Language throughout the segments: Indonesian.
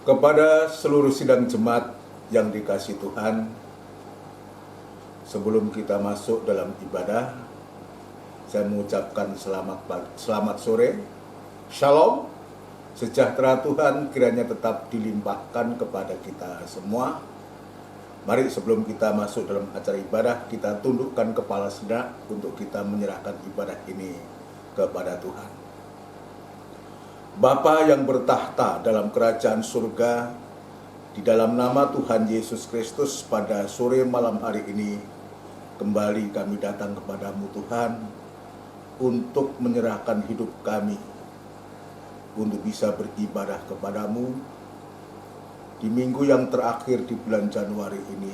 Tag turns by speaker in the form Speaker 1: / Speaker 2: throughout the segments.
Speaker 1: Kepada seluruh sidang jemaat yang dikasihi Tuhan, sebelum kita masuk dalam ibadah, saya mengucapkan selamat sore, Shalom, sejahtera Tuhan kiranya tetap dilimpahkan kepada kita semua. Mari sebelum kita masuk dalam acara ibadah, kita tundukkan kepala sejenak untuk kita menyerahkan ibadah ini kepada Tuhan. Bapa yang bertahta dalam kerajaan surga, di dalam nama Tuhan Yesus Kristus pada sore malam hari ini, kembali kami datang kepadamu Tuhan, untuk menyerahkan hidup kami, untuk bisa beribadah kepadamu, di minggu yang terakhir di bulan Januari ini,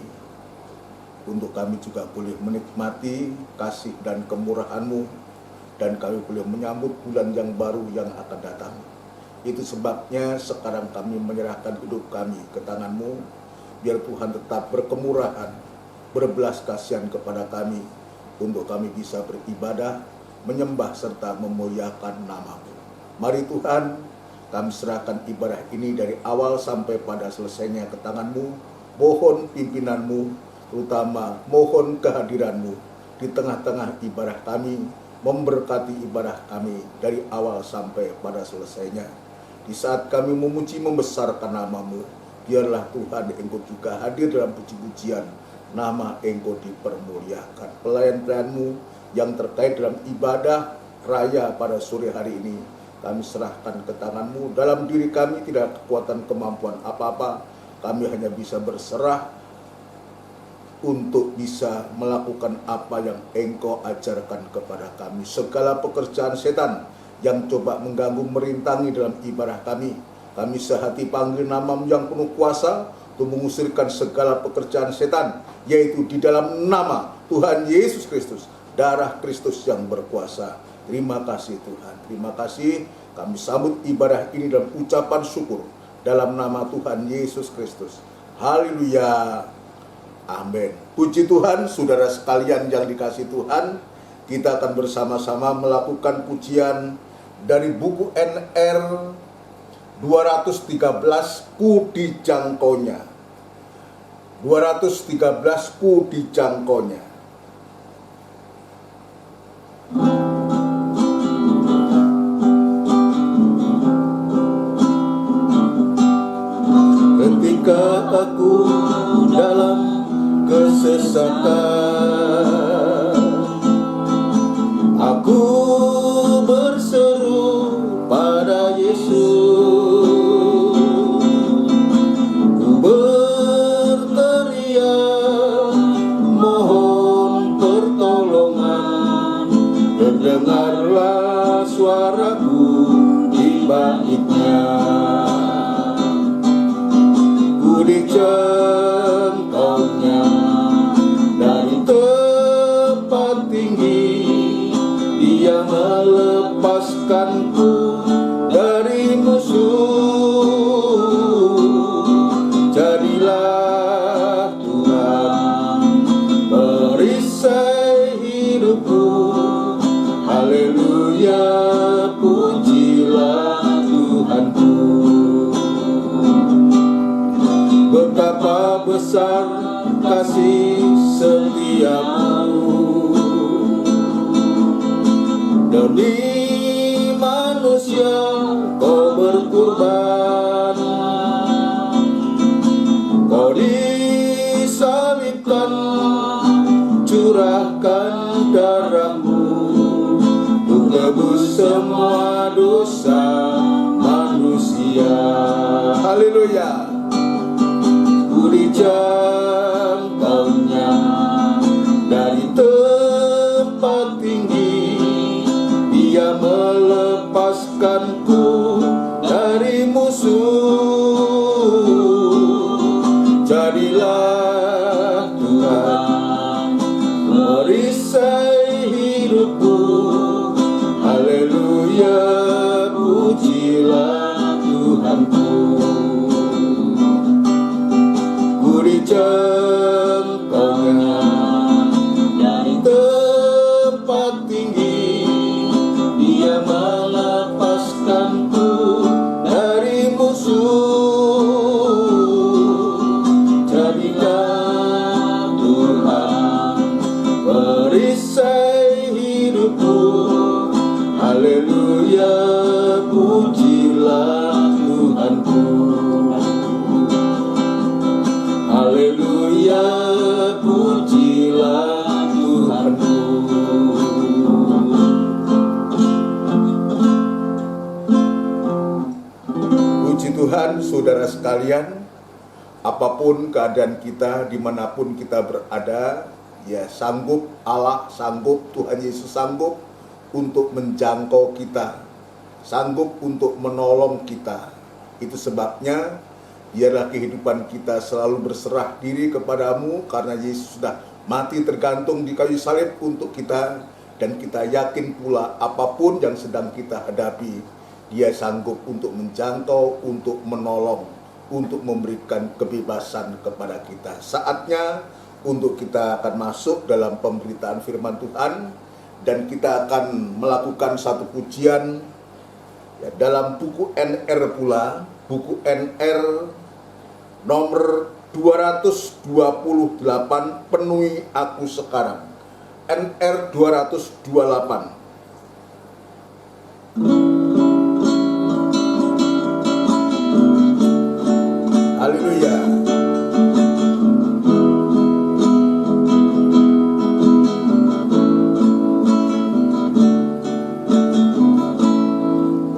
Speaker 1: untuk kami juga boleh menikmati kasih dan kemurahan-Mu, dan kami boleh menyambut bulan yang baru yang akan datang. Itu sebabnya sekarang kami menyerahkan hidup kami ke tangan-Mu, biar Tuhan tetap berkemurahan, berbelas kasihan kepada kami, untuk kami bisa beribadah, menyembah serta memuliakan nama-Mu. Mari Tuhan, kami serahkan ibadah ini dari awal sampai pada selesainya ke tangan-Mu. Mohon pimpinan-Mu, terutama mohon kehadiran-Mu di tengah-tengah ibadah kami, memberkati ibadah kami dari awal sampai pada selesainya. Di saat kami memuji membesarkan nama-Mu, biarlah Tuhan Engkau juga hadir dalam puji-pujian, nama Engkau dipermuliakan. Pelayan-pelayan-Mu yang terkait dalam ibadah raya pada sore hari ini, kami serahkan ke tangan-Mu. Dalam diri kami tidak kekuatan kemampuan apa-apa, kami hanya bisa berserah untuk bisa melakukan apa yang Engkau ajarkan kepada kami. Segala pekerjaan setan yang coba mengganggu, merintangi dalam ibadah kami, kami sehati panggil nama-Mu yang penuh kuasa untuk mengusirkan segala pekerjaan setan, yaitu di dalam nama Tuhan Yesus Kristus, darah Kristus yang berkuasa. Terima kasih Tuhan, terima kasih. Kami sambut ibadah ini dalam ucapan syukur dalam nama Tuhan Yesus Kristus. Haleluya. Amin. Puji Tuhan, saudara sekalian yang dikasihi Tuhan, kita akan bersama-sama melakukan pujian dari buku NR 213, Ku Dijangkaunya. 213, Ku Dijangkaunya. Ketika aku dalam kesesatan, aku berseru pada Yesus, ku berteriak mohon pertolongan, terdengarlah suaraku di baitnya. Ku dijangkaunya dari tempat tinggi, Dia melepaskanku dari musuh. Jadilah Tuhan perisai hidupku. Haleluya, pujilah Tuhanku. Betapa besar kasih setiamu, demi manusia Kau berkorban, Kau disalibkan, curahkan darah-Mu untuk tebus semua dosa manusia. Haleluya. Ku dijangkaunya dari tempat tinggi, Dia melepaskanku dari musuh. Jadilah Tuhan perisai hidupku. Haleluya, pujilah Tuhanku. Ku dijangkaunya dari tempat tinggi, Dia melepaskanku dari musuh. Puji Tuhan, saudara sekalian, apapun keadaan kita, dimanapun kita berada, ya sanggup Allah, sanggup Tuhan Yesus sanggup untuk menjangkau kita, sanggup untuk menolong kita. Itu sebabnya biarlah kehidupan kita selalu berserah diri kepadamu, karena Yesus sudah mati tergantung di kayu salib untuk kita, dan kita yakin pula apapun yang sedang kita hadapi, Dia sanggup untuk menjangkau, untuk menolong, untuk memberikan kebebasan kepada kita. Saatnya untuk kita akan masuk dalam pemberitaan firman Tuhan, dan kita akan melakukan satu pujian ya, dalam buku NR pula, buku NR nomor 228, Penuhi Aku Sekarang. NR 228. Haleluya.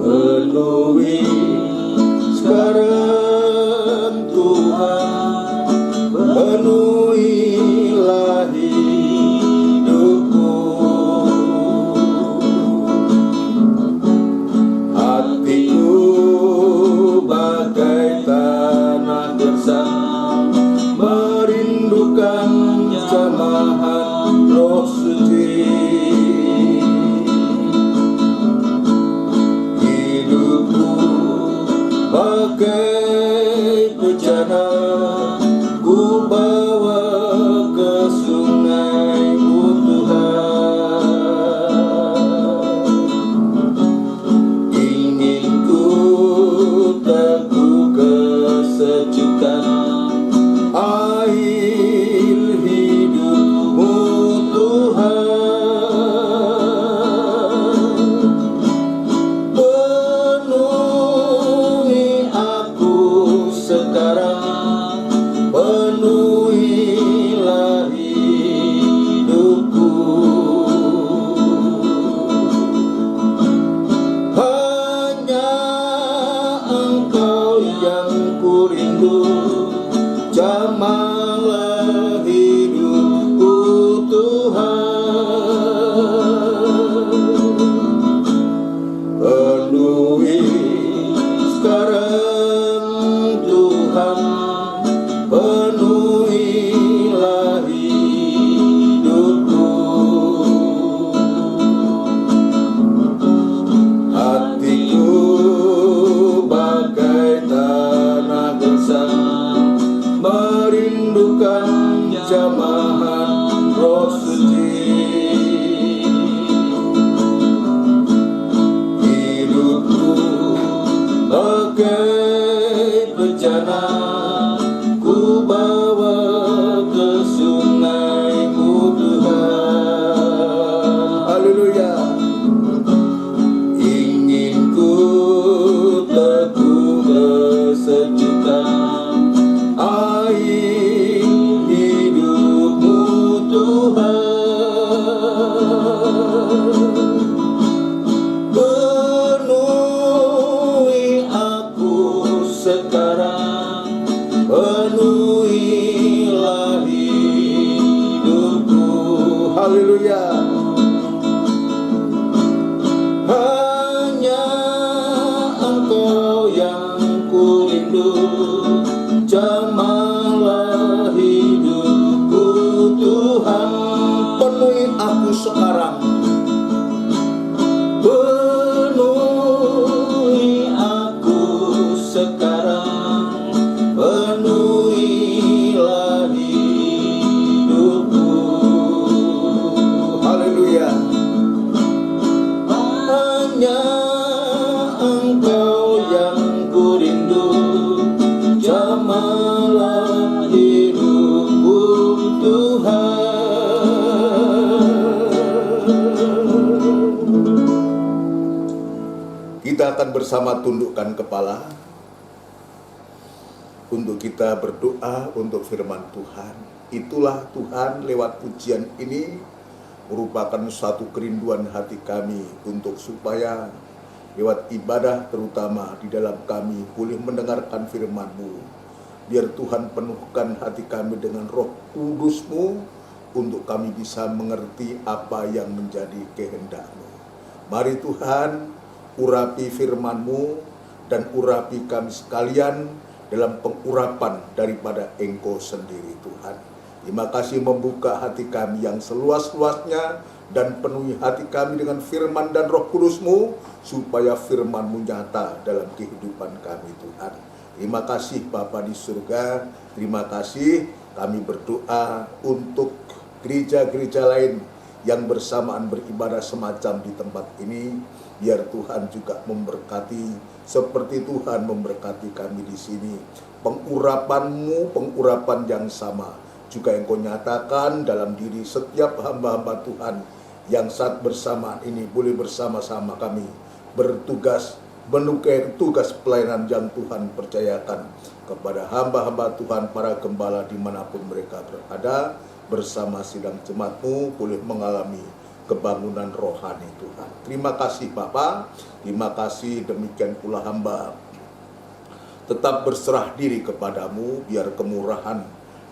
Speaker 1: Penuhi sekarang Tuhan, penuhilah hidupku. Hatiku bagai tanah gersang, merindukan jamahan Roh Suci. Hidupku bagai bejana, ku bawa ke sungai-Mu Tuhan. Ingin ku teguh kesejukan air hidup-Mu Tuhan. Penuhi aku sekarang, penuhilah hidupku. Hanya Engkau yang ku rindu, jamahlah hidupku Tuhan. Penuhi sekarang Tuhan, penuhilah hidupku. Hatiku bagai tanah gersang, merindukan jamahan Roh Suci. Hidupku bagai bejana, ku bawa ke sungai-Mu Tuhan. Haleluya. Ingin ku teguh kesejukan air hidup-Mu Tuhan. Penuhi aku sekarang, penuhilah hidupku. Haleluya. Hanya Engkau yang ku rindu, jamahlah hidupku Tuhan. Penuhi aku sekarang, penuhi aku sekarang, penuhilah hidupku. Haleluya. Hanya Engkau yang ku rindu, jamahlah hidupku Tuhan. Kita akan bersama tundukkan kepala untuk kita berdoa untuk firman Tuhan. Itulah Tuhan, lewat pujian ini merupakan suatu kerinduan hati kami untuk supaya lewat ibadah terutama di dalam kami boleh mendengarkan firman-Mu. Biar Tuhan penuhkan hati kami dengan Roh Kudus-Mu untuk kami bisa mengerti apa yang menjadi kehendak-Mu. Mari Tuhan, urapi firman-Mu dan urapi kami sekalian dalam pengurapan daripada Engkau sendiri Tuhan. Terima kasih membuka hati kami yang seluas-luasnya dan penuhi hati kami dengan firman dan Roh Kudus-Mu supaya firman-Mu nyata dalam kehidupan kami Tuhan. Terima kasih Bapa di surga, terima kasih kami berdoa untuk gereja-gereja lain yang bersamaan beribadah semacam di tempat ini. Biar Tuhan juga memberkati seperti Tuhan memberkati kami di sini. Pengurapan-Mu, pengurapan yang sama juga Engkau nyatakan dalam diri setiap hamba-hamba Tuhan yang saat bersamaan ini boleh bersama-sama kami bertugas menukar tugas pelayanan yang Tuhan percayakan kepada hamba-hamba Tuhan, para gembala dimanapun mereka berada, bersama sidang jemaat-Mu boleh mengalami kebangunan rohani Tuhan. Terima kasih Bapa, terima kasih demikian pula hamba tetap berserah diri kepadamu, biar kemurahan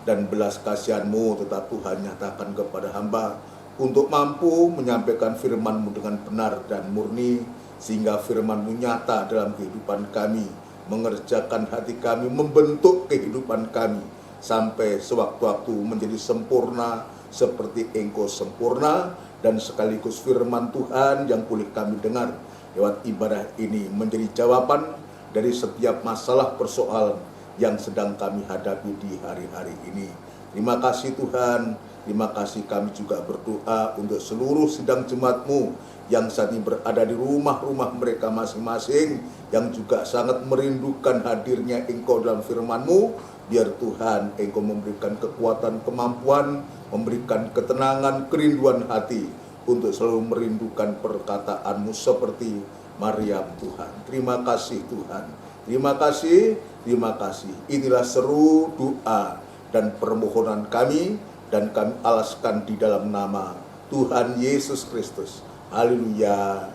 Speaker 1: dan belas kasihan-Mu tetap Tuhan nyatakan kepada hamba untuk mampu menyampaikan firman-Mu dengan benar dan murni, sehingga firman-Mu nyata dalam kehidupan kami, mengerjakan hati kami, membentuk kehidupan kami, sampai sewaktu-waktu menjadi sempurna seperti Engkau sempurna, dan sekaligus firman Tuhan yang boleh kami dengar lewat ibadah ini menjadi jawaban dari setiap masalah persoalan yang sedang kami hadapi di hari-hari ini. Terima kasih Tuhan, terima kasih. Kami juga berdoa untuk seluruh sidang jemaat-Mu yang saat ini berada di rumah-rumah mereka masing-masing, yang juga sangat merindukan hadirnya Engkau dalam firman-Mu. Biar Tuhan Engkau memberikan kekuatan, kemampuan, memberikan ketenangan, kerinduan hati untuk selalu merindukan perkataan-Mu seperti Maryam Tuhan. Terima kasih Tuhan, terima kasih, terima kasih. Inilah seru doa dan permohonan kami, dan kami alaskan di dalam nama Tuhan Yesus Kristus. Haleluya,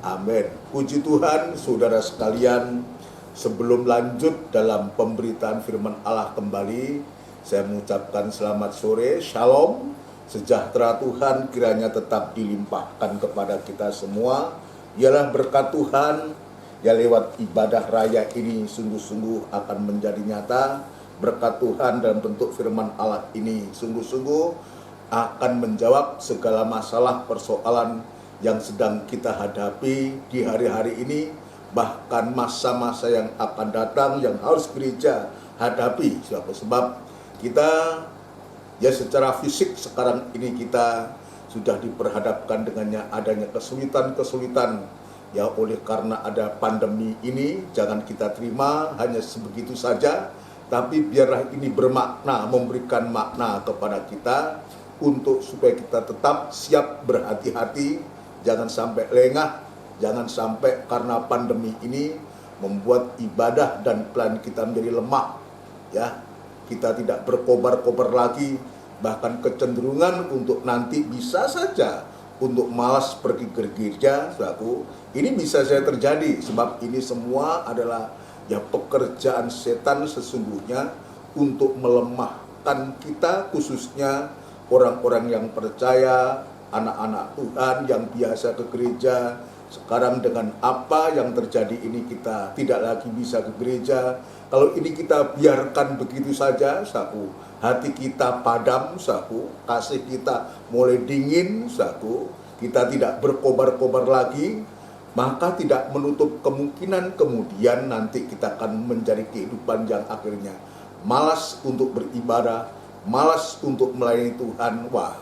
Speaker 1: amin. Puji Tuhan, saudara sekalian. Sebelum lanjut dalam pemberitaan firman Allah kembali, saya mengucapkan selamat sore, shalom, sejahtera Tuhan kiranya tetap dilimpahkan kepada kita semua. Ialah berkat Tuhan ya lewat ibadah raya ini sungguh-sungguh akan menjadi nyata. Berkat Tuhan dalam bentuk firman Allah ini sungguh-sungguh akan menjawab segala masalah persoalan yang sedang kita hadapi di hari-hari ini, bahkan masa-masa yang akan datang yang harus gereja hadapi. Sebab kita ya secara fisik sekarang ini kita sudah diperhadapkan dengannya adanya kesulitan-kesulitan ya oleh karena ada pandemi ini. Jangan kita terima hanya sebegitu saja, tapi biarlah ini bermakna, memberikan makna kepada kita untuk supaya kita tetap siap berhati-hati, jangan sampai lengah. Jangan sampai karena pandemi ini membuat ibadah dan plan kita menjadi lemah. Ya, kita tidak berkobar-kobar lagi, bahkan kecenderungan untuk nanti bisa saja untuk malas pergi ke gereja, saudaraku. Ini bisa saja terjadi sebab ini semua adalah ya pekerjaan setan sesungguhnya untuk melemahkan kita, khususnya orang-orang yang percaya, anak-anak Tuhan yang biasa ke gereja. Sekarang dengan apa yang terjadi ini kita tidak lagi bisa ke gereja. Kalau ini kita biarkan begitu saja, saku, hati kita padam, saku, kasih kita mulai dingin, saku, kita tidak berkobar-kobar lagi, maka tidak menutup kemungkinan kemudian nanti kita akan menjadi kehidupan yang akhirnya malas untuk beribadah, malas untuk melayani Tuhan. Wah,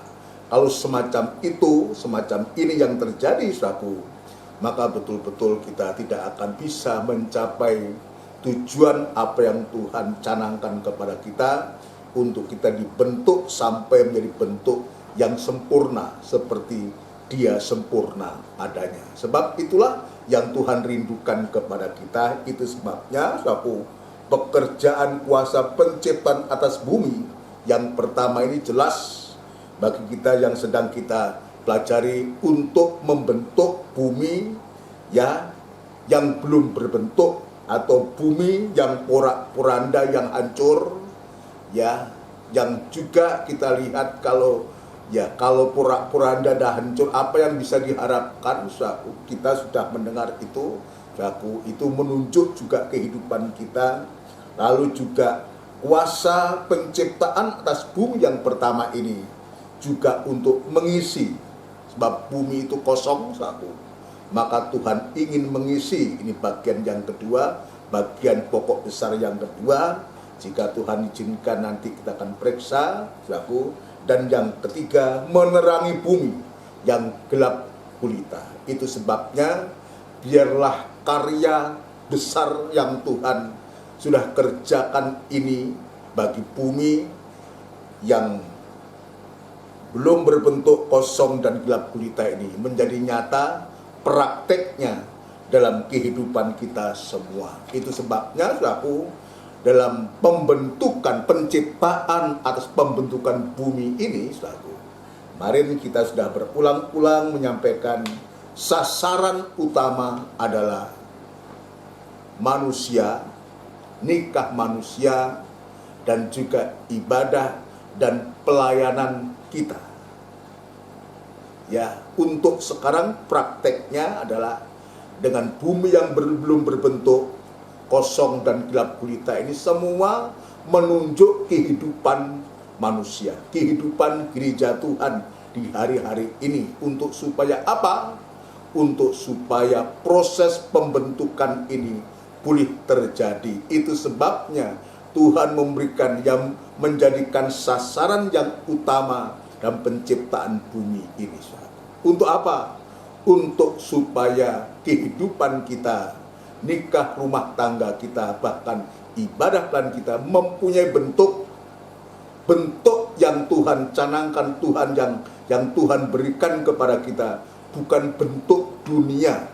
Speaker 1: kalau semacam itu, semacam ini yang terjadi, saku, maka betul-betul kita tidak akan bisa mencapai tujuan apa yang Tuhan canangkan kepada kita, untuk kita dibentuk sampai menjadi bentuk yang sempurna seperti Dia sempurna adanya. Sebab itulah yang Tuhan rindukan kepada kita. Itu sebabnya suatu pekerjaan kuasa penciptaan atas bumi yang pertama ini jelas bagi kita yang sedang kita pelajari untuk membentuk bumi ya yang belum berbentuk, atau bumi yang porak-poranda, yang hancur, ya, yang juga kita lihat kalau porak-poranda dan hancur, apa yang bisa diharapkan? Kita sudah mendengar itu, itu menunjuk juga kehidupan kita. Lalu juga kuasa penciptaan atas bumi yang pertama ini juga untuk mengisi, sebab bumi itu kosong, maka Tuhan ingin mengisi. Ini bagian yang kedua, bagian pokok besar yang kedua. Jika Tuhan izinkan nanti kita akan periksa, dan yang ketiga, menerangi bumi yang gelap gulita. Itu sebabnya biarlah karya besar yang Tuhan sudah kerjakan ini bagi bumi yang belum berbentuk, kosong dan gelap gulita ini menjadi nyata prakteknya dalam kehidupan kita semua. Itu sebabnya dalam pembentukan, penciptaan atas pembentukan bumi ini, kemarin kita sudah berulang-ulang menyampaikan sasaran utama adalah manusia, nikah manusia, dan juga ibadah dan pelayanan kita. Ya, untuk sekarang prakteknya adalah dengan bumi yang belum berbentuk, kosong dan gelap gulita ini, semua menunjuk kehidupan manusia, kehidupan gereja Tuhan di hari-hari ini. Untuk supaya apa? Untuk supaya proses pembentukan ini boleh terjadi. Itu sebabnya Tuhan memberikan, yang menjadikan sasaran yang utama dalam penciptaan bumi ini. Untuk apa? Untuk supaya kehidupan kita, nikah rumah tangga kita, bahkan ibadah dan kita mempunyai bentuk yang Tuhan canangkan, yang Tuhan berikan kepada kita, bukan bentuk dunia.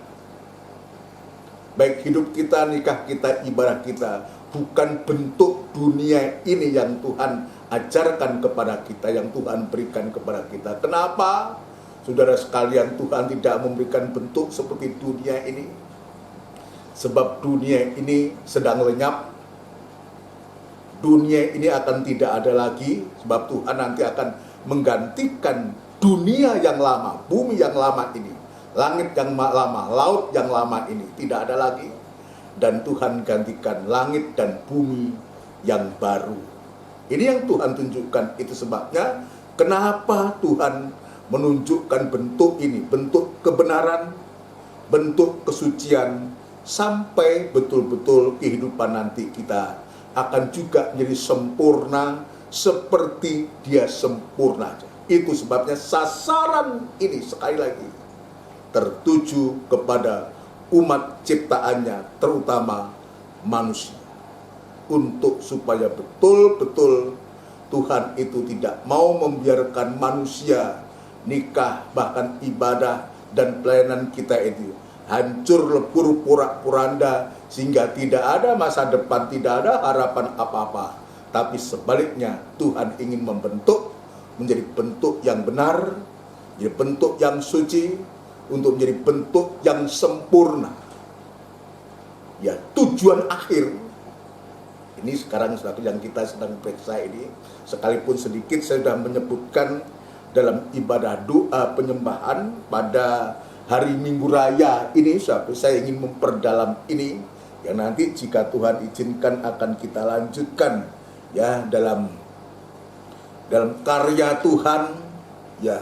Speaker 1: Baik hidup kita, nikah kita, ibadah kita, bukan bentuk dunia ini yang Tuhan ajarkan kepada kita, yang Tuhan berikan kepada kita. Kenapa? Saudara sekalian, Tuhan tidak memberikan bentuk seperti dunia ini. Sebab dunia ini sedang lenyap. Dunia ini akan tidak ada lagi, sebab Tuhan nanti akan menggantikan dunia yang lama, bumi yang lama ini, langit yang lama, laut yang lama ini tidak ada lagi, dan Tuhan gantikan langit dan bumi yang baru. Ini yang Tuhan tunjukkan. Itu sebabnya kenapa Tuhan menunjukkan bentuk ini, bentuk kebenaran, bentuk kesucian, sampai betul-betul kehidupan nanti kita akan juga menjadi sempurna seperti Dia sempurna. Itu sebabnya sasaran ini sekali lagi tertuju kepada umat ciptaannya, terutama manusia, untuk supaya betul-betul Tuhan itu tidak mau membiarkan manusia, nikah, bahkan ibadah dan pelayanan kita itu hancur lebur porak-poranda, sehingga tidak ada masa depan, tidak ada harapan apa-apa. Tapi sebaliknya, Tuhan ingin membentuk menjadi bentuk yang benar, menjadi bentuk yang suci, untuk menjadi bentuk yang sempurna. Ya, tujuan akhir ini sekarang sesuatu yang kita sedang periksa ini, sekalipun sedikit saya sudah menyebutkan dalam ibadah doa penyembahan pada hari Minggu Raya ini, saya ingin memperdalam ini, yang nanti jika Tuhan izinkan akan kita lanjutkan ya dalam karya Tuhan, ya,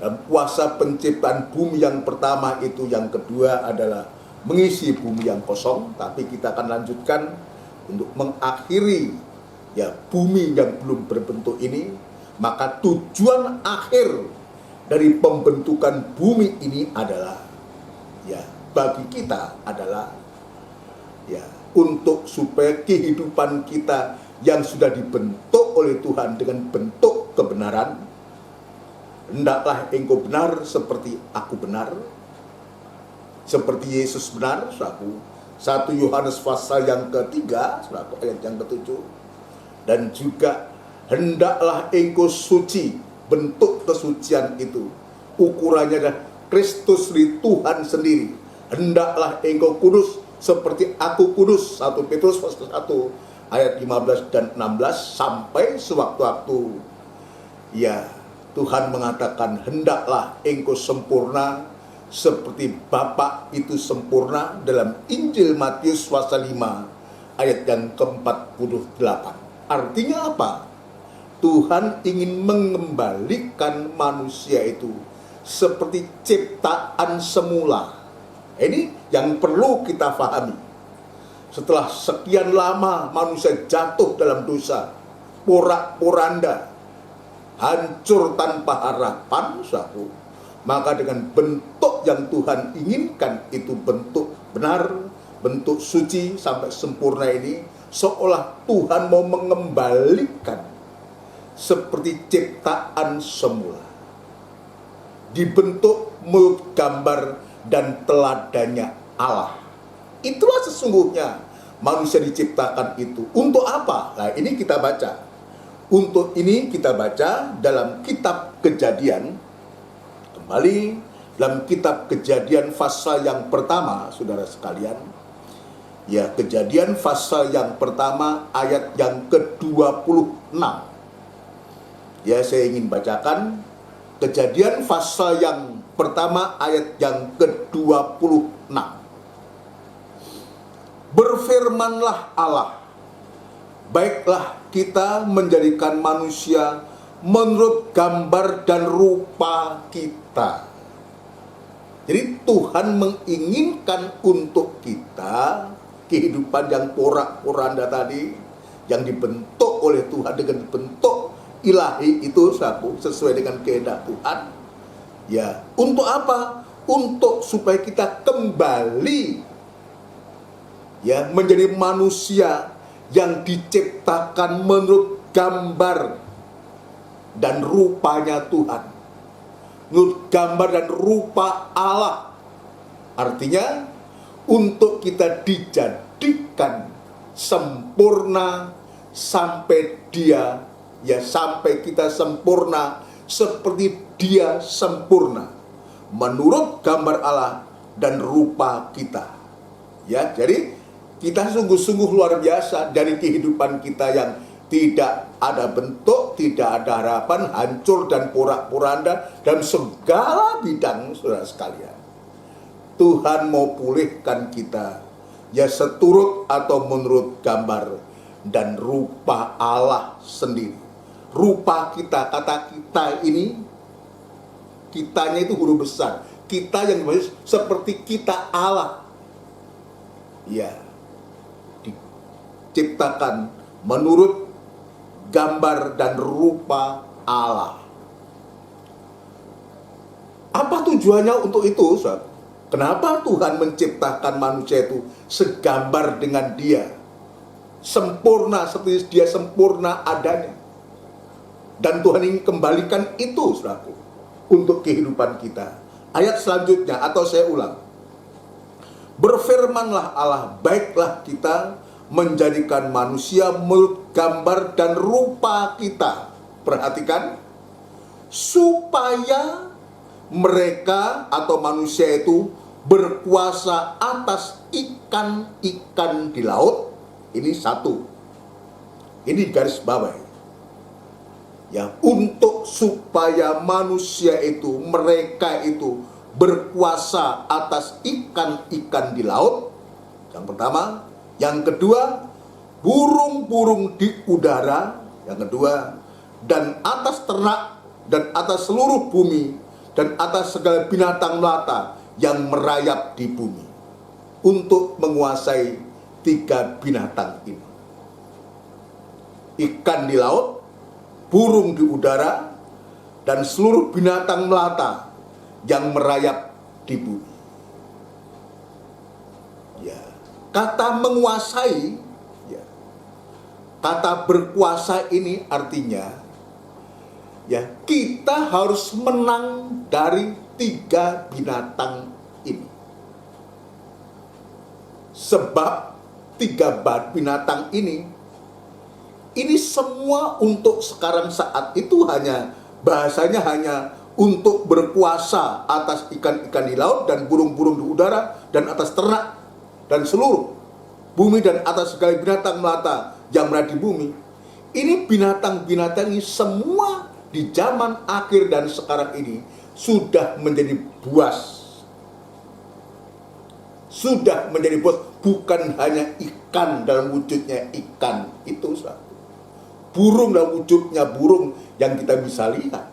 Speaker 1: dalam kuasa penciptaan bumi yang pertama itu. Yang kedua adalah mengisi bumi yang kosong, tapi kita akan lanjutkan untuk mengakhiri ya bumi yang belum berbentuk ini. Maka tujuan akhir dari pembentukan bumi ini adalah ya bagi kita adalah ya untuk supaya kehidupan kita yang sudah dibentuk oleh Tuhan dengan bentuk kebenaran, hendaklah engkau benar seperti aku benar, seperti Yesus benar. 1 Yohanes pasal yang ketiga, ayat yang ke-7. Dan juga hendaklah engkau suci. Bentuk kesucian itu ukurannya adalah Kristus di Tuhan sendiri hendaklah engkau kudus seperti aku kudus. 1 Petrus pasal 1 ayat 15 dan 16. Sampai sewaktu-waktu ya Tuhan mengatakan, hendaklah engkau sempurna seperti Bapa itu sempurna, dalam Injil Matius pasal 5 ayat yang ke-48. Artinya apa? Tuhan ingin mengembalikan manusia itu seperti ciptaan semula. Ini yang perlu kita pahami. Setelah sekian lama manusia jatuh dalam dosa, porak-poranda, hancur tanpa harapan, saudaraku, maka dengan bentuk yang Tuhan inginkan, itu bentuk benar, bentuk suci sampai sempurna ini, seolah Tuhan mau mengembalikan seperti ciptaan semula, dibentuk menurut gambar dan teladannya Allah. Itulah sesungguhnya manusia diciptakan itu. Untuk apa? Nah, ini kita baca. Untuk ini kita baca dalam kitab Kejadian. Kembali dalam kitab Kejadian pasal yang pertama, saudara sekalian. Ya, Kejadian pasal yang pertama ayat yang ke-26. Ya, saya ingin bacakan Kejadian pasal yang pertama ayat yang ke-26. Berfirmanlah Allah, baiklah kita menjadikan manusia menurut gambar dan rupa kita. Jadi Tuhan menginginkan untuk kita kehidupan yang porak-poranda tadi, yang dibentuk oleh Tuhan dengan bentuk ilahi itu sesuai dengan kehendak Tuhan. Ya, untuk apa? Untuk supaya kita kembali ya menjadi manusia yang diciptakan menurut gambar dan rupanya Tuhan, menurut gambar dan rupa Allah. Artinya untuk kita dijadikan sempurna sampai sampai kita sempurna seperti Dia sempurna menurut gambar Allah dan rupa kita. Ya, jadi kita sungguh-sungguh luar biasa dari kehidupan kita yang tidak ada bentuk, tidak ada harapan, hancur dan porak-poranda dalam segala bidang, saudara sekalian. Tuhan mau pulihkan kita ya seturut atau menurut gambar dan rupa Allah sendiri. Rupa kita, kata kita ini, kitanya itu huruf besar. Kita yang seperti kita Allah. Ya, diciptakan menurut gambar dan rupa Allah. Apa tujuannya untuk itu, saudara? Kenapa Tuhan menciptakan manusia itu segambar dengan Dia? Sempurna seperti Dia sempurna adanya. Dan Tuhan ingin kembalikan itu, saudaraku, untuk kehidupan kita. Ayat selanjutnya, atau saya ulang. Berfirmanlah Allah, baiklah kita menjadikan manusia menurut gambar dan rupa kita. Perhatikan, supaya mereka atau manusia itu berkuasa atas ikan-ikan di laut. Ini satu. Ini garis bawah. Ya, untuk supaya manusia itu, mereka itu berkuasa atas ikan-ikan di laut. Yang pertama. Yang kedua, burung-burung di udara. Yang kedua, dan atas ternak dan atas seluruh bumi dan atas segala binatang melata yang merayap di bumi, untuk menguasai 3 binatang ini. Ikan di laut, burung di udara, dan seluruh binatang melata yang merayap di bumi. Ya, kata menguasai, ya, kata berkuasa ini artinya, ya, kita harus menang dari 3 binatang ini. Sebab 3 binatang ini semua untuk sekarang saat itu hanya bahasanya hanya untuk berkuasa atas ikan-ikan di laut dan burung-burung di udara dan atas ternak dan seluruh bumi dan atas segala binatang melata yang berada di bumi. Ini binatang-binatang ini semua di zaman akhir dan sekarang ini sudah menjadi buas. Sudah menjadi buas, bukan hanya ikan dalam wujudnya ikan itu, burung dalam wujudnya burung yang kita bisa lihat.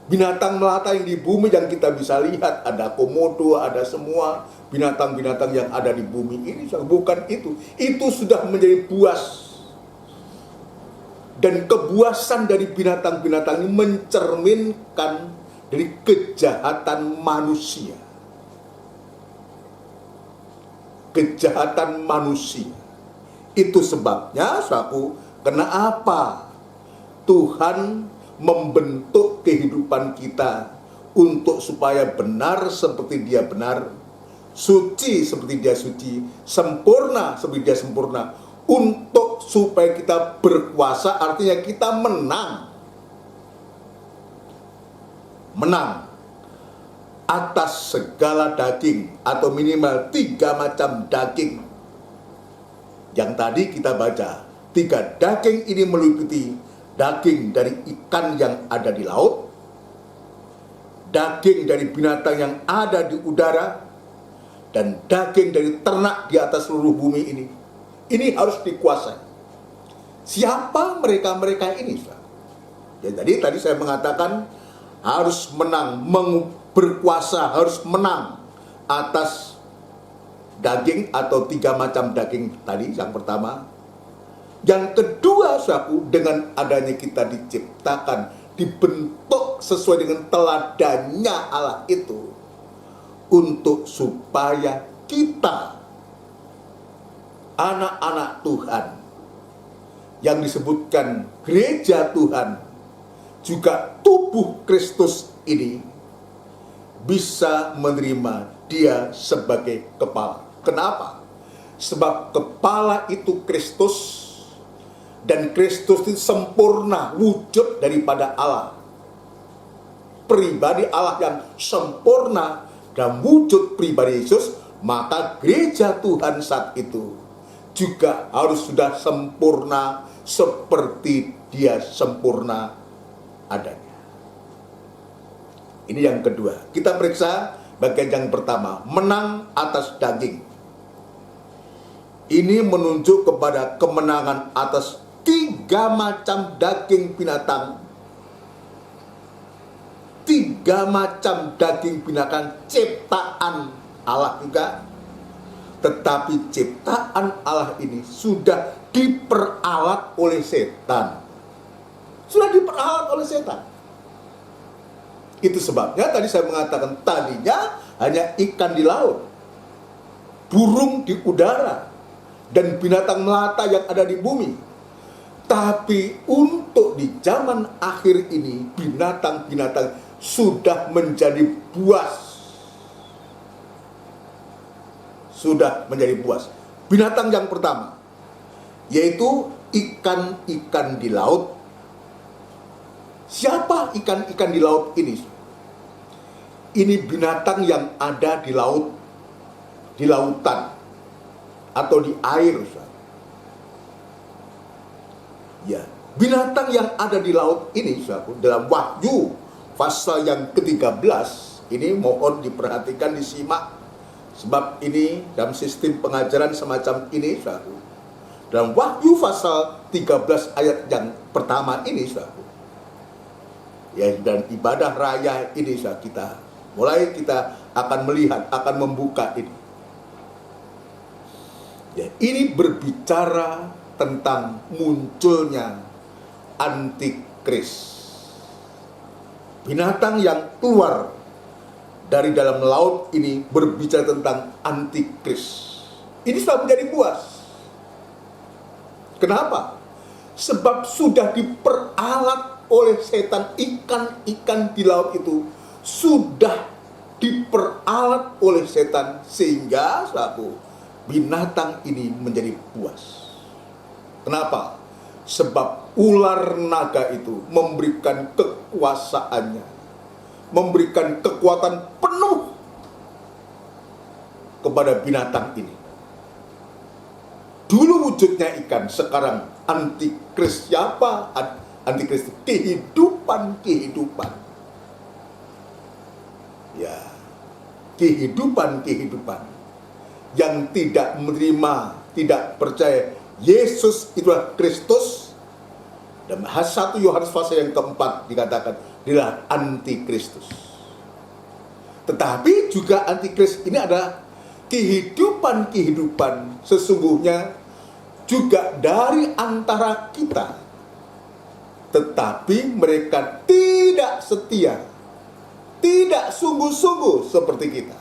Speaker 1: Binatang melata yang di bumi yang kita bisa lihat, ada komodo, ada semua binatang-binatang yang ada di bumi ini, bukan itu. Itu sudah menjadi buas. Dan kebuasan dari binatang-binatang ini mencerminkan dari kejahatan manusia. Kejahatan manusia. Itu sebabnya, kenapa Tuhan membentuk kehidupan kita untuk supaya benar seperti Dia benar, suci seperti Dia suci, sempurna seperti Dia sempurna, untuk supaya kita berkuasa, artinya kita menang atas segala daging, atau minimal 3 macam daging yang tadi kita baca. 3 daging ini meliputi daging dari ikan yang ada di laut, daging dari binatang yang ada di udara, dan daging dari ternak di atas seluruh bumi ini. Ini harus dikuasai. Siapa mereka-mereka ini? Ya, jadi tadi saya mengatakan harus menang, berkuasa, harus menang atas daging atau 3 macam daging tadi, yang pertama. Yang kedua, dengan adanya kita diciptakan, dibentuk sesuai dengan teladannya Allah itu, untuk supaya kita, anak-anak Tuhan, yang disebutkan gereja Tuhan, juga tubuh Kristus ini, bisa menerima Dia sebagai kepala. Kenapa? Sebab kepala itu Kristus, dan Kristus itu sempurna, wujud daripada Allah. Pribadi Allah yang sempurna dan wujud pribadi Yesus, maka gereja Tuhan saat itu juga harus sudah sempurna seperti Dia sempurna adanya. Ini yang kedua. Kita periksa bagian yang pertama, menang atas daging. Ini menunjuk kepada kemenangan atas 3 macam daging binatang. 3 macam daging binatang ciptaan Allah juga. Tetapi ciptaan Allah ini sudah diperalat oleh setan. Sudah diperalat oleh setan. Itu sebabnya tadi saya mengatakan tadinya hanya ikan di laut, burung di udara, dan binatang melata yang ada di bumi. Tapi untuk di zaman akhir ini, binatang-binatang sudah menjadi buas. Sudah menjadi buas. Binatang yang pertama, yaitu ikan-ikan di laut. Siapa ikan-ikan di laut ini? Ini binatang yang ada di laut, di lautan, atau di air. Ya, binatang yang ada di laut ini, dalam Wahyu pasal yang ke-13, ini mohon diperhatikan, disimak, sebab ini dalam sistem pengajaran semacam ini, dalam Wahyu pasal 13 ayat yang pertama ini, ya, dan ibadah raya ini, kita akan melihat, akan membuka ini. Ya, ini berbicara tentang munculnya antikris. Binatang yang keluar dari dalam laut ini berbicara tentang antikris. Ini sudah menjadi buas. Kenapa? Sebab sudah diperalat oleh setan. Ikan-ikan di laut itu sudah diperalat oleh setan, sehingga binatang ini menjadi buas. Kenapa? Sebab ular naga itu memberikan kekuasaannya memberikan kekuatan penuh kepada binatang ini. Dulu wujudnya ikan, sekarang antikris. Siapa antikris? Kehidupan. Ya, kehidupan yang tidak menerima, tidak percaya Yesus itulah Kristus. Dan 1 Yohanes pasal yang keempat dikatakan adalah antikristus. Tetapi juga antikris ini adalah kehidupan sesungguhnya juga dari antara kita, tetapi mereka tidak setia, tidak sungguh-sungguh seperti kita.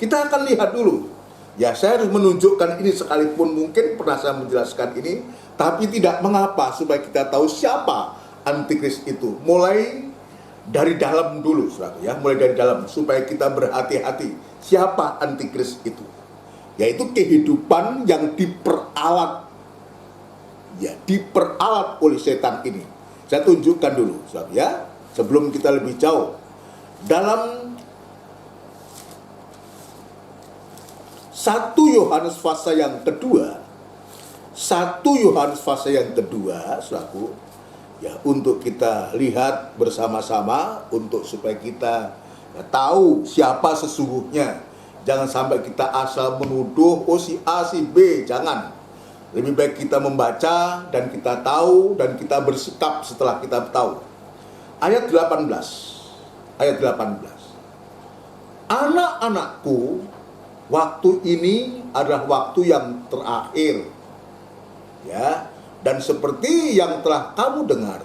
Speaker 1: Kita akan lihat dulu. Ya, saya harus menunjukkan ini sekalipun mungkin pernah saya menjelaskan ini, tapi tidak mengapa, supaya kita tahu siapa antikris itu. Mulai dari dalam dulu, saudara, ya, mulai dari dalam, supaya kita berhati-hati. Siapa antikris itu? Yaitu kehidupan yang diperalat, ya, diperalat oleh setan ini. Saya tunjukkan dulu, saudara, ya, sebelum kita lebih jauh. Dalam 1 Yohanes pasal yang kedua, saudaraku, ya, untuk kita lihat bersama-sama, untuk supaya kita tahu siapa sesungguhnya. Jangan sampai kita asal menuduh, oh si A, si B, jangan. Lebih baik kita membaca dan kita tahu dan kita bersikap setelah kita tahu. Ayat 18. Anak-anakku, waktu ini adalah waktu yang terakhir. Ya, dan seperti yang telah kamu dengar,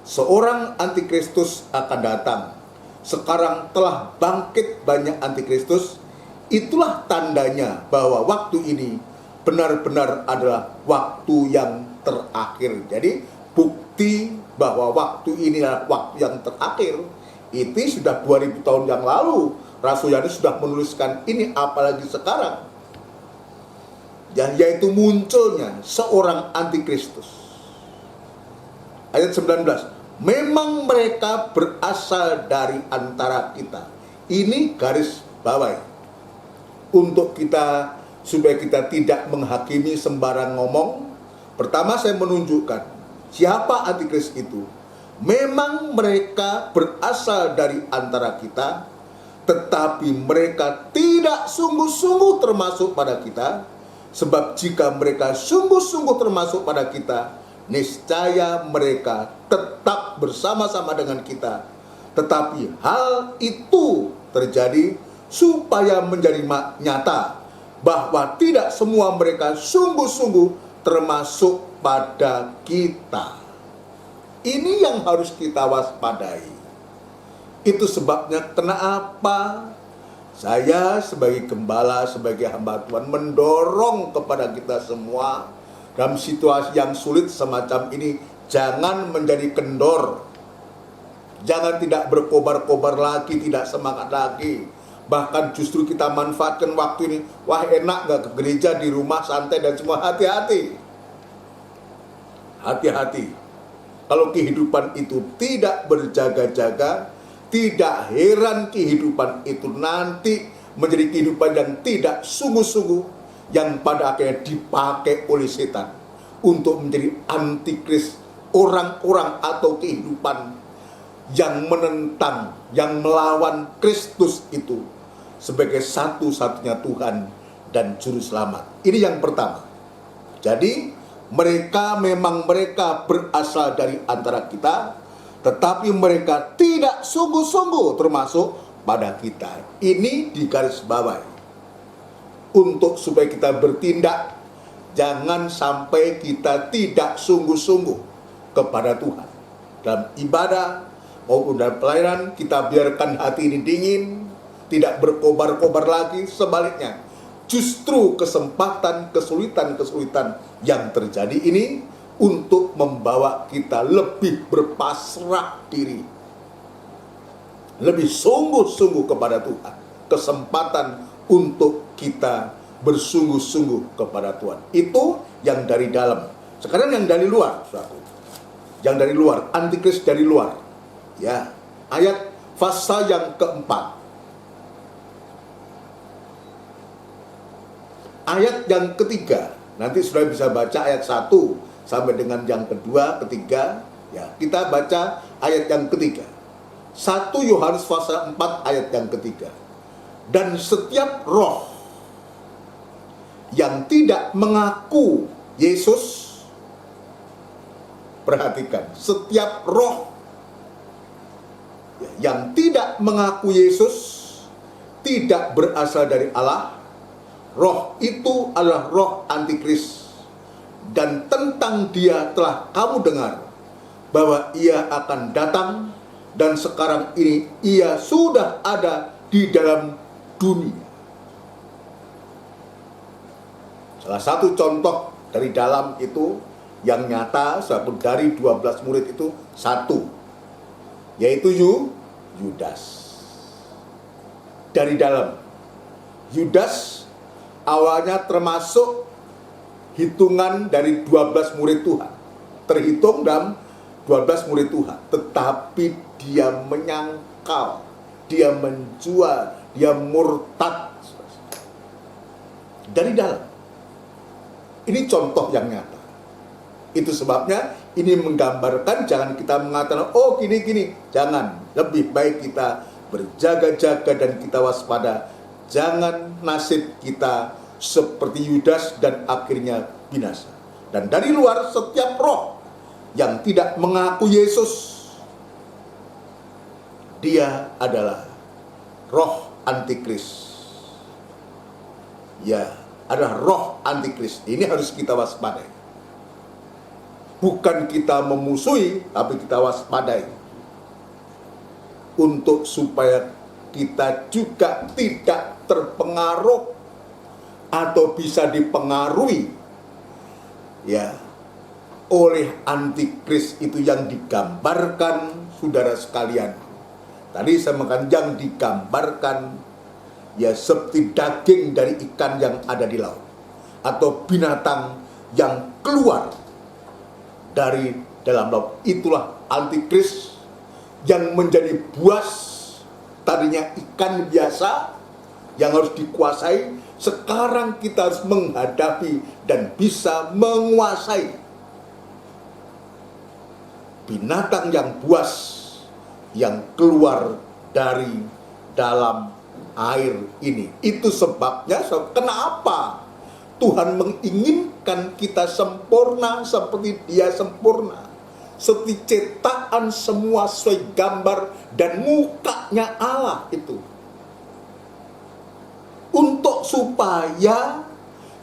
Speaker 1: seorang antikristus akan datang. Sekarang telah bangkit banyak antikristus. Itulah tandanya bahwa waktu ini benar-benar adalah waktu yang terakhir. Jadi bukti bahwa waktu ini adalah waktu yang terakhir itu sudah 2000 tahun yang lalu. Rasul Yohanes sudah menuliskan ini, apalagi sekarang. Yaitu munculnya seorang antikristus. Ayat 19. Memang mereka berasal dari antara kita. Ini garis bawah untuk kita, supaya kita tidak menghakimi sembarang ngomong. Pertama, saya menunjukkan siapa antikris itu. Memang mereka berasal dari antara kita, tetapi mereka tidak sungguh-sungguh termasuk pada kita. Sebab jika mereka sungguh-sungguh termasuk pada kita, niscaya mereka tetap bersama-sama dengan kita. Tetapi hal itu terjadi supaya menjadi nyata bahwa tidak semua mereka sungguh-sungguh termasuk pada kita. Ini yang harus kita waspadai. Itu sebabnya kenapa saya sebagai gembala, sebagai hamba Tuhan mendorong kepada kita semua dalam situasi yang sulit semacam ini, jangan menjadi kendor. Jangan tidak berkobar-kobar lagi, tidak semangat lagi. Bahkan justru kita manfaatkan waktu ini. Wah, enak gak ke gereja, di rumah santai dan semua. Hati-hati. Hati-hati. Kalau kehidupan itu tidak berjaga-jaga, tidak heran kehidupan itu nanti menjadi kehidupan yang tidak sungguh-sungguh, yang pada akhirnya dipakai oleh setan untuk menjadi antikris, orang-orang atau kehidupan yang menentang, yang melawan Kristus itu sebagai satu-satunya Tuhan dan Juru Selamat. Ini yang pertama. Jadi mereka memang berasal dari antara kita, tetapi mereka tidak sungguh-sungguh termasuk pada kita. Ini di garis bawah. Untuk supaya kita bertindak, jangan sampai kita tidak sungguh-sungguh kepada Tuhan. Dalam ibadah maupun dalam pelayanan, kita biarkan hati ini dingin, tidak berkobar-kobar lagi. Sebaliknya, justru kesulitan-kesulitan yang terjadi ini untuk membawa kita lebih berpasrah diri, lebih sungguh-sungguh kepada Tuhan. Kesempatan untuk kita bersungguh-sungguh kepada Tuhan. Itu yang dari dalam. Sekarang yang dari luar, saudara. Yang dari luar, antikris dari luar. Ya, ayat fase yang keempat. Ayat yang ketiga, nanti sudah bisa baca ayat 1 sampai dengan yang kedua, ketiga. Ya, kita baca ayat yang ketiga. 1 Yohanes pasal 4 ayat yang ketiga. Dan setiap roh yang tidak mengaku Yesus, perhatikan, setiap roh yang tidak mengaku Yesus tidak berasal dari Allah. Roh itu adalah roh antikris, dan tentang dia telah kamu dengar bahwa ia akan datang, dan sekarang ini ia sudah ada di dalam dunia. Salah satu contoh dari dalam itu yang nyata, satu dari 12 murid itu satu, yaitu Yudas. Dari dalam, Yudas awalnya termasuk hitungan dari 12 murid Tuhan, terhitung dalam 12 murid Tuhan, tetapi dia menyangkal, dia menjual, dia murtad dari dalam. Ini contoh yang nyata. Itu sebabnya ini menggambarkan jangan kita mengatakan, oh gini-gini. Jangan, lebih baik kita berjaga-jaga dan kita waspada. Jangan nasib kita seperti Yudas dan akhirnya binasa. Dan dari luar, setiap roh yang tidak mengaku Yesus, dia adalah roh antikris. Ya, adalah roh antikris. Ini harus kita waspadai. Bukan kita memusuhi, tapi kita waspadai. Untuk supaya kita juga tidak terpengaruh atau bisa dipengaruhi ya oleh antikris itu yang digambarkan, saudara sekalian. Tadi saya mengatakan yang digambarkan ya seperti daging dari ikan yang ada di laut, atau binatang yang keluar dari dalam laut. Itulah antikris yang menjadi buas. Tadinya ikan biasa yang harus dikuasai, sekarang kita harus menghadapi dan bisa menguasai binatang yang buas yang keluar dari dalam air ini. Itu sebabnya kenapa Tuhan menginginkan kita sempurna seperti Dia sempurna, seperti cetakan semua sesuai gambar dan mukanya Allah itu, untuk supaya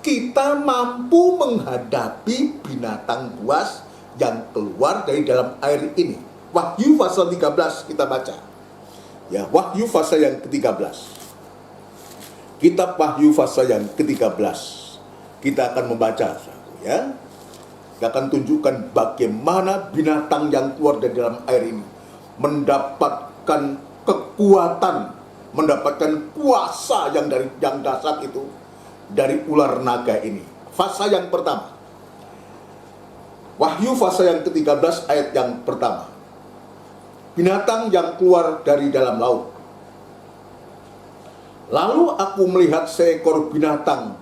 Speaker 1: kita mampu menghadapi binatang buas yang keluar dari dalam air ini. Wahyu pasal 13 kita baca. Ya, Wahyu pasal yang ke-13. Kitab Wahyu pasal yang ke-13. Kita akan membaca, ya. Kita akan tunjukkan bagaimana binatang yang keluar dari dalam air ini mendapatkan kekuatan, mendapatkan kuasa yang dahsyat itu dari ular naga ini. Fase yang pertama. Wahyu fase yang ke-13 ayat yang pertama. Binatang yang keluar dari dalam laut. Lalu aku melihat seekor binatang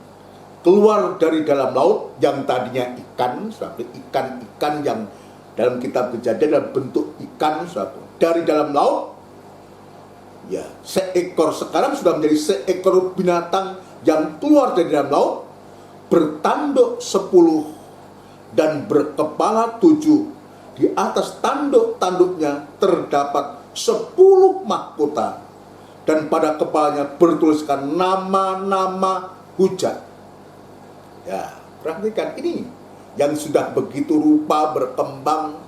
Speaker 1: keluar dari dalam laut yang tadinya ikan, sampai ikan-ikan yang dalam kitab Kejadian dalam bentuk ikan, dari dalam laut. Ya, seekor sekarang sudah menjadi seekor binatang yang keluar dari dalam laut, bertanduk 10 dan berkepala 7. Di atas tanduk-tanduknya terdapat 10 mahkota, dan pada kepalanya bertuliskan nama-nama hujat. Ya, perhatikan ini yang sudah begitu rupa berkembang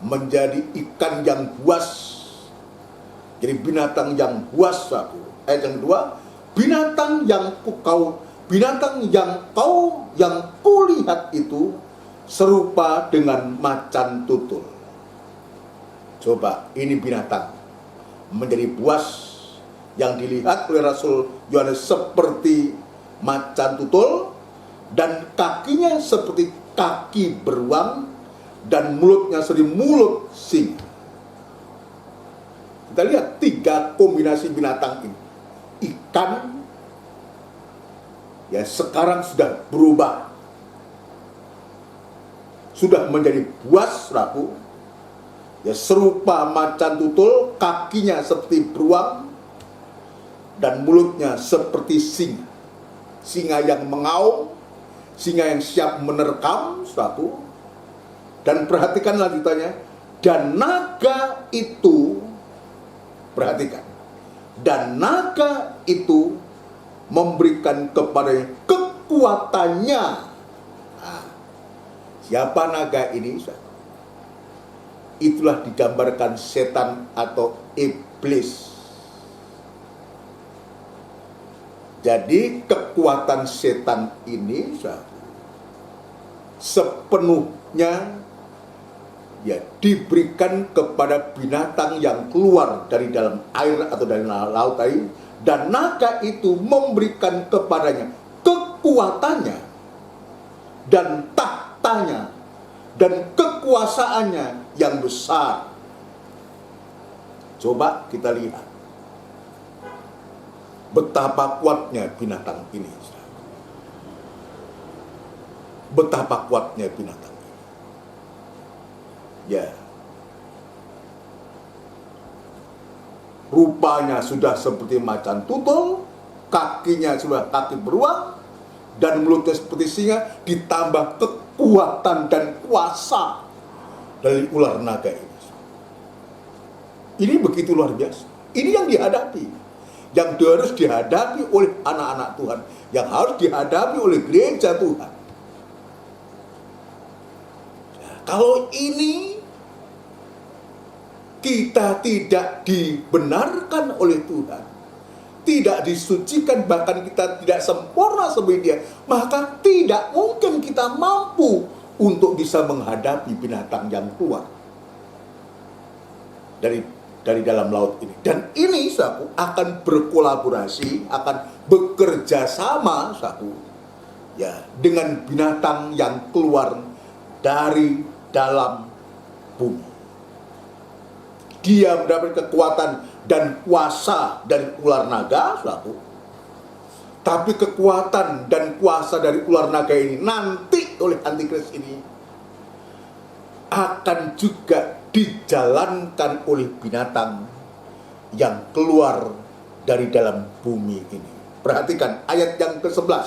Speaker 1: menjadi ikan yang buas. Jadi binatang yang buas, satu. Ayat yang kedua, binatang yang kulihat itu serupa dengan macan tutul. Coba, ini binatang menjadi buas yang dilihat oleh Rasul Yohanes seperti macan tutul, dan kakinya seperti kaki beruang, dan mulutnya seperti mulut singa. Kita kita lihat 3 kombinasi binatang ini. Ikan, ya sekarang sudah berubah. Sudah menjadi buas rabu. Ya serupa macan tutul, kakinya seperti beruang, dan mulutnya seperti singa. Singa yang mengaum, singa yang siap menerkam, satu. Dan perhatikan lanjutannya, dan naga itu, perhatikan, dan naga itu memberikan kepadanya kekuatannya. Nah, siapa naga ini? Itulah digambarkan setan atau iblis. Jadi kekuatan setan ini sepenuhnya ya diberikan kepada binatang yang keluar dari dalam air atau dari laut tadi, dan naga itu memberikan kepadanya kekuatannya dan tahtanya dan kekuasaannya yang besar. Coba kita lihat betapa kuatnya binatang ini. Betapa kuatnya binatang ini. Ya. Rupanya sudah seperti macan tutul, kakinya sudah kaki beruang, dan mulutnya seperti singa, ditambah kekuatan dan kuasa dari ular naga ini. Ini begitu luar biasa. Ini yang dihadapi, yang harus dihadapi oleh anak-anak Tuhan, yang harus dihadapi oleh gereja Tuhan. Kalau ini kita tidak dibenarkan oleh Tuhan, tidak disucikan, bahkan kita tidak sempurna seperti Dia, maka tidak mungkin kita mampu untuk bisa menghadapi binatang yang keluar dari dalam laut ini. Dan ini saudaraku akan berkolaborasi, akan bekerja sama saudaraku, ya, dengan binatang yang keluar dari dalam bumi. Dia mendapat kekuatan dan kuasa dari ular naga, saudaraku. Tapi kekuatan dan kuasa dari ular naga ini nanti oleh antikris ini akan juga dijalankan oleh binatang yang keluar dari dalam bumi ini. Perhatikan ayat yang ke-11.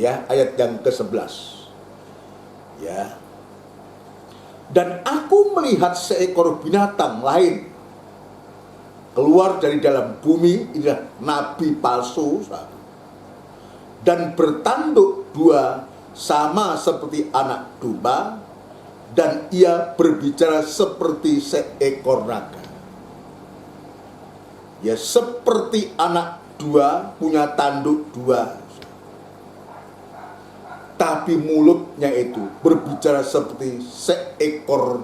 Speaker 1: Ya, ayat yang ke-11. Ya. Dan aku melihat seekor binatang lain keluar dari dalam bumi, inilah nabi palsu, dan bertanduk 2 sama seperti anak domba, dan ia berbicara seperti seekor naga. Ya, seperti anak 2, punya tanduk 2. Tapi mulutnya itu berbicara seperti seekor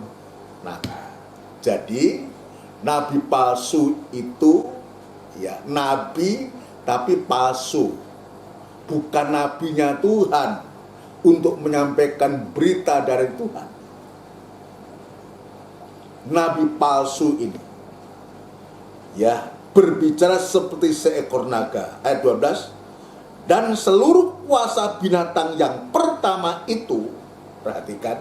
Speaker 1: naga. Jadi nabi palsu itu ya nabi tapi palsu. Bukan nabinya Tuhan untuk menyampaikan berita dari Tuhan. Nabi palsu ini ya berbicara seperti seekor naga. Ayat 12. Dan seluruh kuasa binatang yang pertama itu, perhatikan,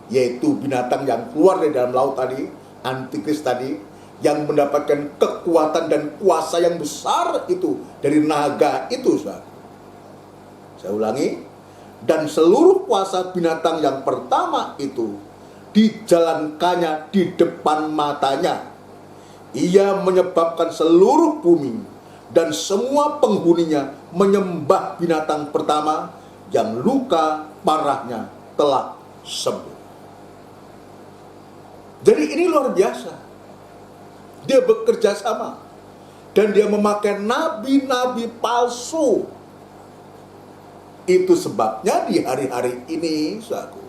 Speaker 1: yaitu binatang yang keluar dari dalam laut tadi, antikris tadi, yang mendapatkan kekuatan dan kuasa yang besar itu dari naga itu, saudara. Saya ulangi, dan seluruh kuasa binatang yang pertama itu dijalankannya di depan matanya. Ia menyebabkan seluruh bumi dan semua penghuninya menyembah binatang pertama yang luka parahnya telah sembuh. Jadi ini luar biasa. Dia bekerja sama. Dan dia memakai nabi-nabi palsu. Itu sebabnya di hari-hari ini, saudaraku,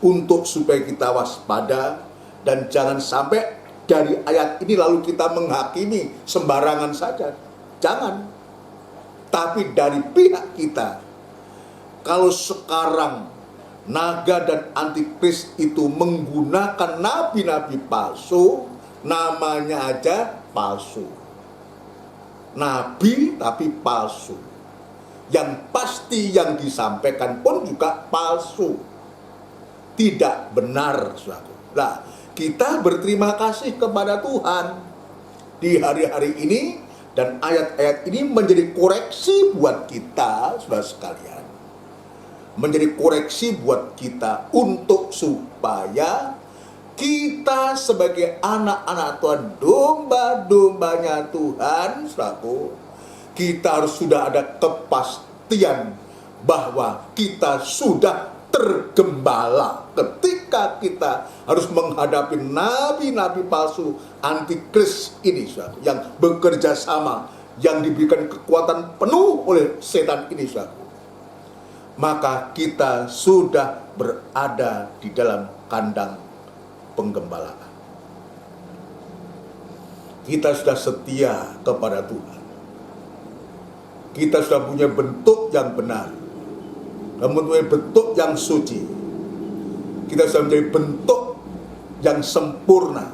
Speaker 1: untuk supaya kita waspada dan jangan sampai dari ayat ini lalu kita menghakimi sembarangan saja. Jangan. Tapi dari pihak kita, kalau sekarang naga dan antikris itu menggunakan nabi-nabi palsu, namanya aja palsu. Nabi tapi palsu. Yang pasti yang disampaikan pun juga palsu. Tidak benar, saudaraku. Nah, kita berterima kasih kepada Tuhan di hari-hari ini, dan ayat-ayat ini menjadi koreksi buat kita, saudara sekalian. Menjadi koreksi buat kita untuk supaya kita sebagai anak-anak Tuhan, domba-dombanya Tuhan, saudaraku, kita harus sudah ada kepastian bahwa kita sudah tergembala ketika kita harus menghadapi nabi-nabi palsu antikris ini, saudaraku, yang bekerja sama, yang diberikan kekuatan penuh oleh setan ini, saudaraku. Maka kita sudah berada di dalam kandang penggembalaan. Kita sudah setia kepada Tuhan. Kita sudah punya bentuk yang benar, mempunyai bentuk yang suci. Kita sudah menjadi bentuk yang sempurna,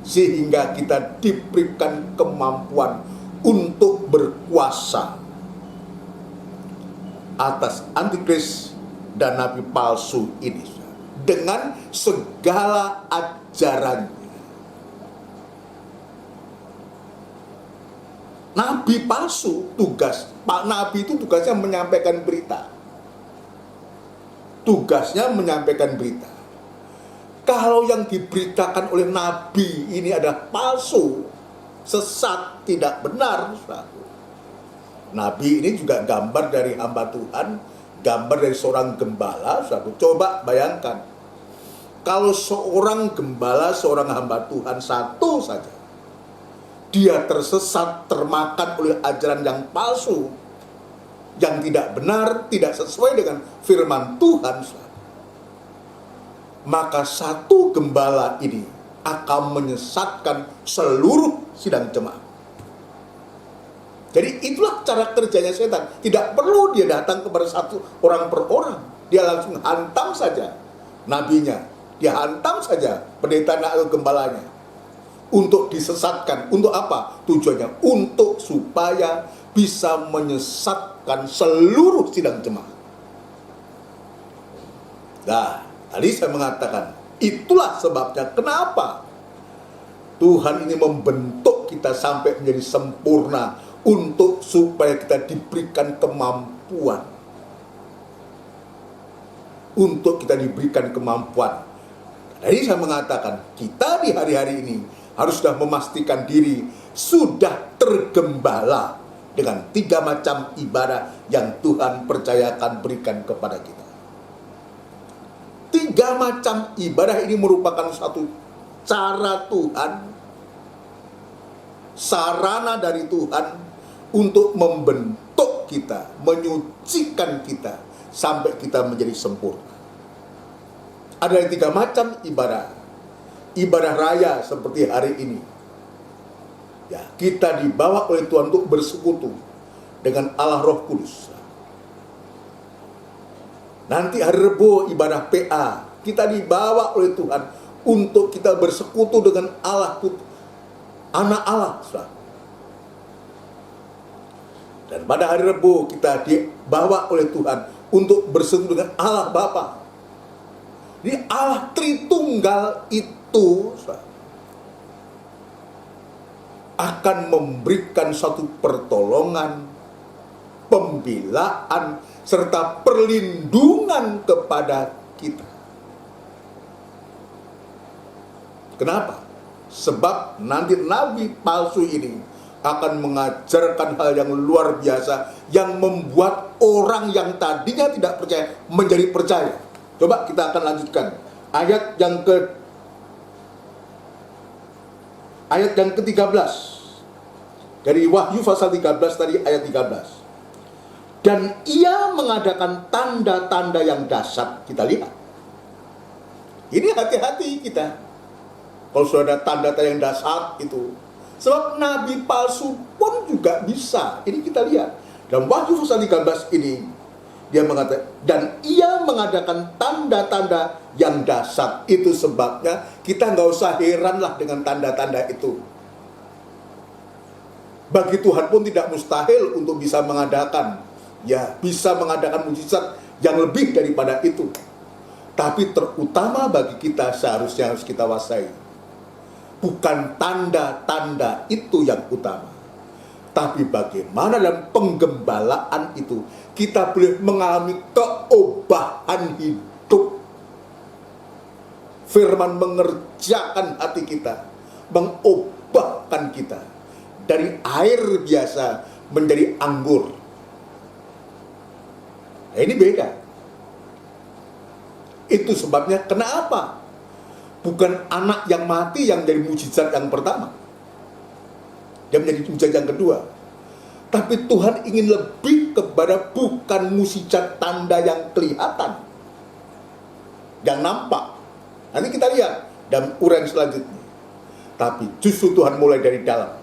Speaker 1: sehingga kita diberikan kemampuan untuk berkuasa atas antikris dan nabi palsu ini dengan segala ajarannya. Nabi palsu, Pak Nabi itu tugasnya menyampaikan berita. Tugasnya menyampaikan berita. Kalau yang diberitakan oleh Nabi ini adalah palsu, sesat, tidak benar, Nabi ini juga gambar dari hamba Tuhan, gambar dari seorang gembala. Coba bayangkan, kalau seorang gembala, seorang hamba Tuhan satu saja, dia tersesat, termakan oleh ajaran yang palsu, yang tidak benar, tidak sesuai dengan firman Tuhan, maka satu gembala ini akan menyesatkan seluruh sidang jemaat. Jadi itulah cara kerjanya setan. Tidak perlu dia datang kepada satu orang per orang. Dia langsung hantam saja nabinya. Dia hantam saja pendeta atau gembalanya. Untuk disesatkan. Untuk apa? Tujuannya untuk supaya bisa menyesatkan seluruh sidang jemaat. Nah, tadi saya mengatakan, itulah sebabnya kenapa Tuhan ini membentuk kita sampai menjadi sempurna, untuk supaya kita diberikan kemampuan. Untuk kita diberikan kemampuan. Jadi saya mengatakan, kita di hari-hari ini harus sudah memastikan diri sudah tergembala dengan 3 macam ibadah yang Tuhan percayakan berikan kepada kita. 3 macam ibadah ini merupakan satu cara Tuhan, sarana dari Tuhan untuk membentuk kita, menyucikan kita sampai kita menjadi sempurna. Ada 3 macam ibadah. Ibadah raya seperti hari ini. Ya, kita dibawa oleh Tuhan untuk bersekutu dengan Allah Roh Kudus. Nanti hari Rebo ibadah PA, kita dibawa oleh Tuhan untuk kita bersekutu dengan Allah, anak Allah. Dan pada hari Rebo kita dibawa oleh Tuhan untuk bersekutu dengan Allah Bapa. Jadi Allah Tritunggal itu akan memberikan satu pertolongan, pembelaan, serta perlindungan kepada kita. Kenapa? Sebab nanti nabi palsu ini akan mengajarkan hal yang luar biasa, yang membuat orang yang tadinya tidak percaya menjadi percaya. Coba kita akan lanjutkan ayat yang ke-13 dari Wahyu pasal 13 tadi, ayat 13. Dan ia mengadakan tanda-tanda yang dahsyat. Kita lihat, ini hati-hati kita kalau sudah ada tanda-tanda yang dahsyat itu. Sebab nabi palsu pun juga bisa. Ini kita lihat dalam Wahyu pasal 13 ini, dia mengatakan, dan ia mengadakan tanda tanda-tanda yang dahsyat. Itu sebabnya kita nggak usah heranlah dengan tanda-tanda itu. Bagi Tuhan pun tidak mustahil untuk bisa mengadakan mujizat yang lebih daripada itu. Tapi terutama bagi kita seharusnya harus kita wasai, bukan tanda-tanda itu yang utama, tapi bagaimana dalam penggembalaan itu kita boleh mengalami keobahan hidup. Firman mengerjakan hati kita, mengubahkan kita dari air biasa menjadi anggur. Nah, ini beda. Itu sebabnya kenapa bukan anak yang mati yang jadi mujizat yang pertama, dia menjadi mujizat yang kedua. Tapi Tuhan ingin lebih kepada bukan mujizat tanda yang kelihatan, yang nampak. Nanti kita lihat dalam uraian selanjutnya. Tapi justru Tuhan mulai dari dalam.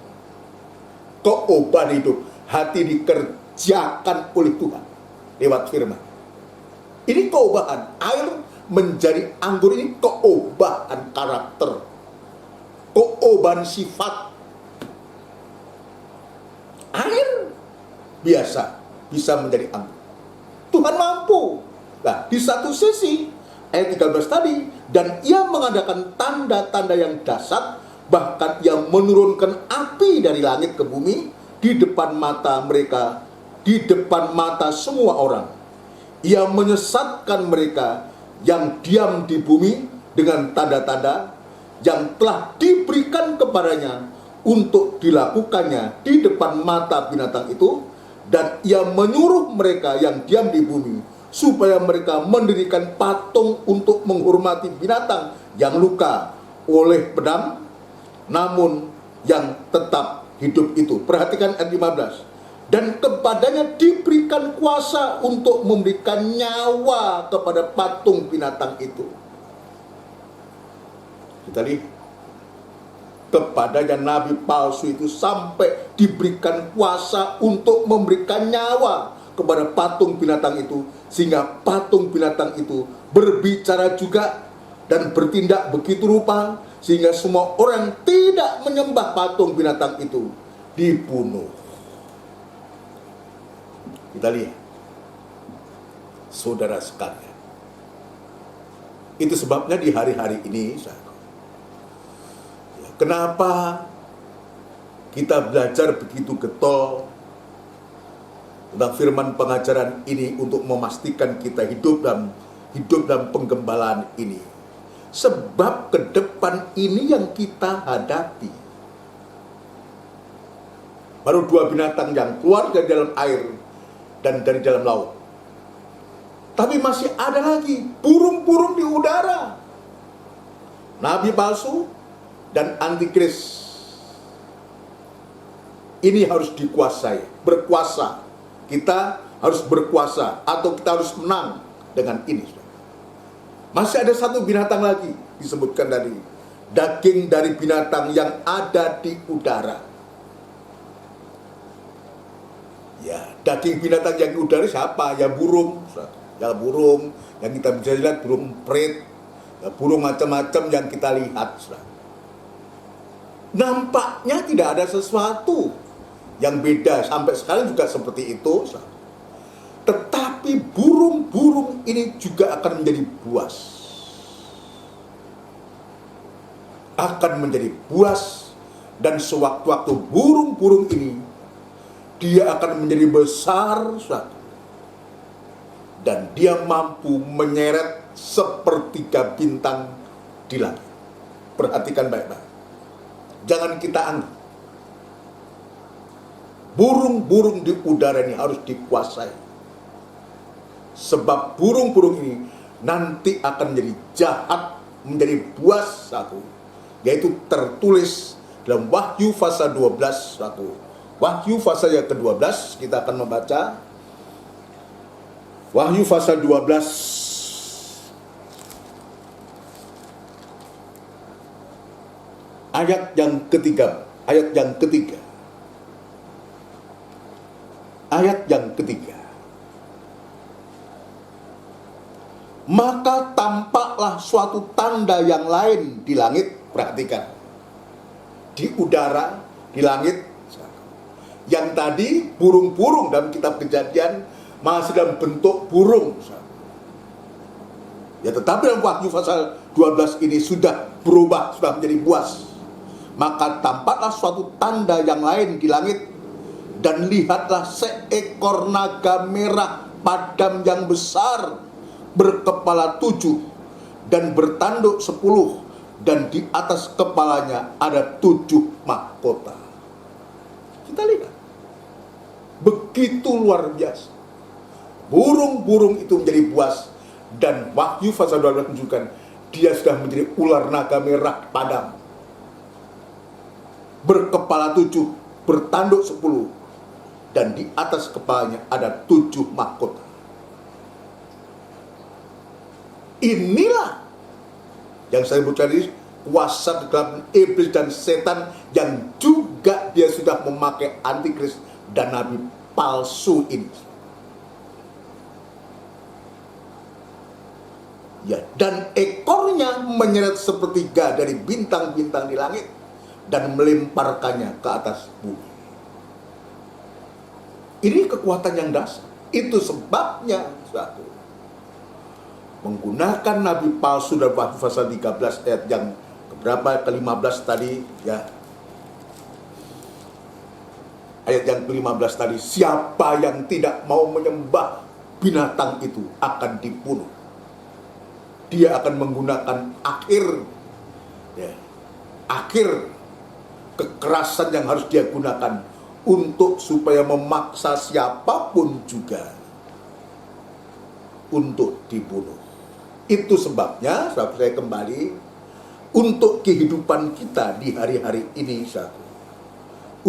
Speaker 1: Keobahan hidup, hati dikerjakan oleh Tuhan lewat firman. Ini keobahan, air menjadi anggur, ini keobahan karakter, keobahan sifat. Air biasa bisa menjadi anggur. Tuhan mampu. Nah, di satu sisi ayat 13 tadi, dan ia mengadakan tanda-tanda yang dahsyat, bahkan yang menurunkan api dari langit ke bumi di depan mata mereka, di depan mata semua orang. Ia menyesatkan mereka yang diam di bumi dengan tanda-tanda yang telah diberikan kepadanya untuk dilakukannya di depan mata binatang itu, dan ia menyuruh mereka yang diam di bumi supaya mereka mendirikan patung untuk menghormati binatang yang luka oleh pedang, namun yang tetap hidup itu. Perhatikan ayat 15. Dan kepadanya diberikan kuasa untuk memberikan nyawa kepada patung binatang itu. Kita lihat, kepadanya nabi palsu itu sampai diberikan kuasa untuk memberikan nyawa kepada patung binatang itu, sehingga patung binatang itu berbicara juga dan bertindak begitu rupa, sehingga semua orang tidak menyembah patung binatang itu dibunuh. Kita lihat, saudara sekalian, itu sebabnya di hari-hari ini, kenapa kita belajar begitu getol tentang firman pengajaran ini untuk memastikan kita hidup dalam penggembalaan ini. Sebab ke depan ini yang kita hadapi. Baru 2 binatang yang keluar dari dalam air dan dari dalam laut. Tapi masih ada lagi burung-burung di udara. Nabi palsu dan antikris. Ini harus dikuasai, berkuasa. Kita harus berkuasa atau kita harus menang dengan ini. Masih ada satu binatang lagi disebutkan tadi. Daging dari binatang yang ada di udara. Ya, daging binatang yang di udara siapa? Ya burung. Ya burung yang kita bisa lihat, burung emprit. Ya, burung macam-macam yang kita lihat. Nampaknya tidak ada sesuatu yang beda. Sampai sekarang juga seperti itu. Tetapi burung-burung ini juga akan menjadi buas. Akan menjadi buas. Dan sewaktu-waktu burung-burung ini, dia akan menjadi besar. Dan dia mampu menyeret sepertiga bintang di langit. Perhatikan baik-baik. Jangan kita anggap burung-burung di udara ini harus dikuasai. Sebab burung-burung ini nanti akan menjadi jahat, menjadi buas satu. Yaitu tertulis dalam Wahyu pasal 12 satu. Wahyu pasal yang ke-12 kita akan membaca. Wahyu pasal 12 ayat yang ketiga. Ayat yang ketiga. Ayat yang ketiga. Maka Maka tampaklah suatu tanda yang lain di langit. Perhatikan, di udara, di langit. Yang tadi burung-burung dalam kitab Kejadian masih dalam bentuk burung. Ya, tetapi dalam Wahyu pasal 12 ini sudah berubah, sudah menjadi buas. Maka tampaklah suatu tanda yang lain di langit, dan lihatlah seekor naga merah padam yang besar, berkepala 7 dan bertanduk 10, dan di atas kepalanya ada 7 mahkota. Kita lihat, begitu luar biasa. Burung-burung itu menjadi buas, dan Wahyu pasal 12 menunjukkan dia sudah menjadi ular naga merah padam, berkepala 7, bertanduk 10, dan di atas kepalanya ada 7 mahkota. Inilah yang saya sebut tadi, kuasa kegelapan iblis dan setan, yang juga dia sudah memakai antikris dan nabi palsu ini. Ya, dan ekornya menyeret sepertiga dari bintang-bintang di langit dan melemparkannya ke atas bumi. Ini kekuatan yang dahsyat. Itu sebabnya suatu menggunakan nabi palsu dan Wahyu pasal 13 ayat yang keberapa, ke-15 tadi ya. Ayat yang ke-15 tadi, siapa yang tidak mau menyembah binatang itu akan dibunuh. Dia akan menggunakan akhir kekerasan yang harus dia gunakan untuk supaya memaksa siapapun juga untuk dibunuh. Itu sebabnya, sahabat saya, kembali untuk kehidupan kita di hari-hari ini, sahabat.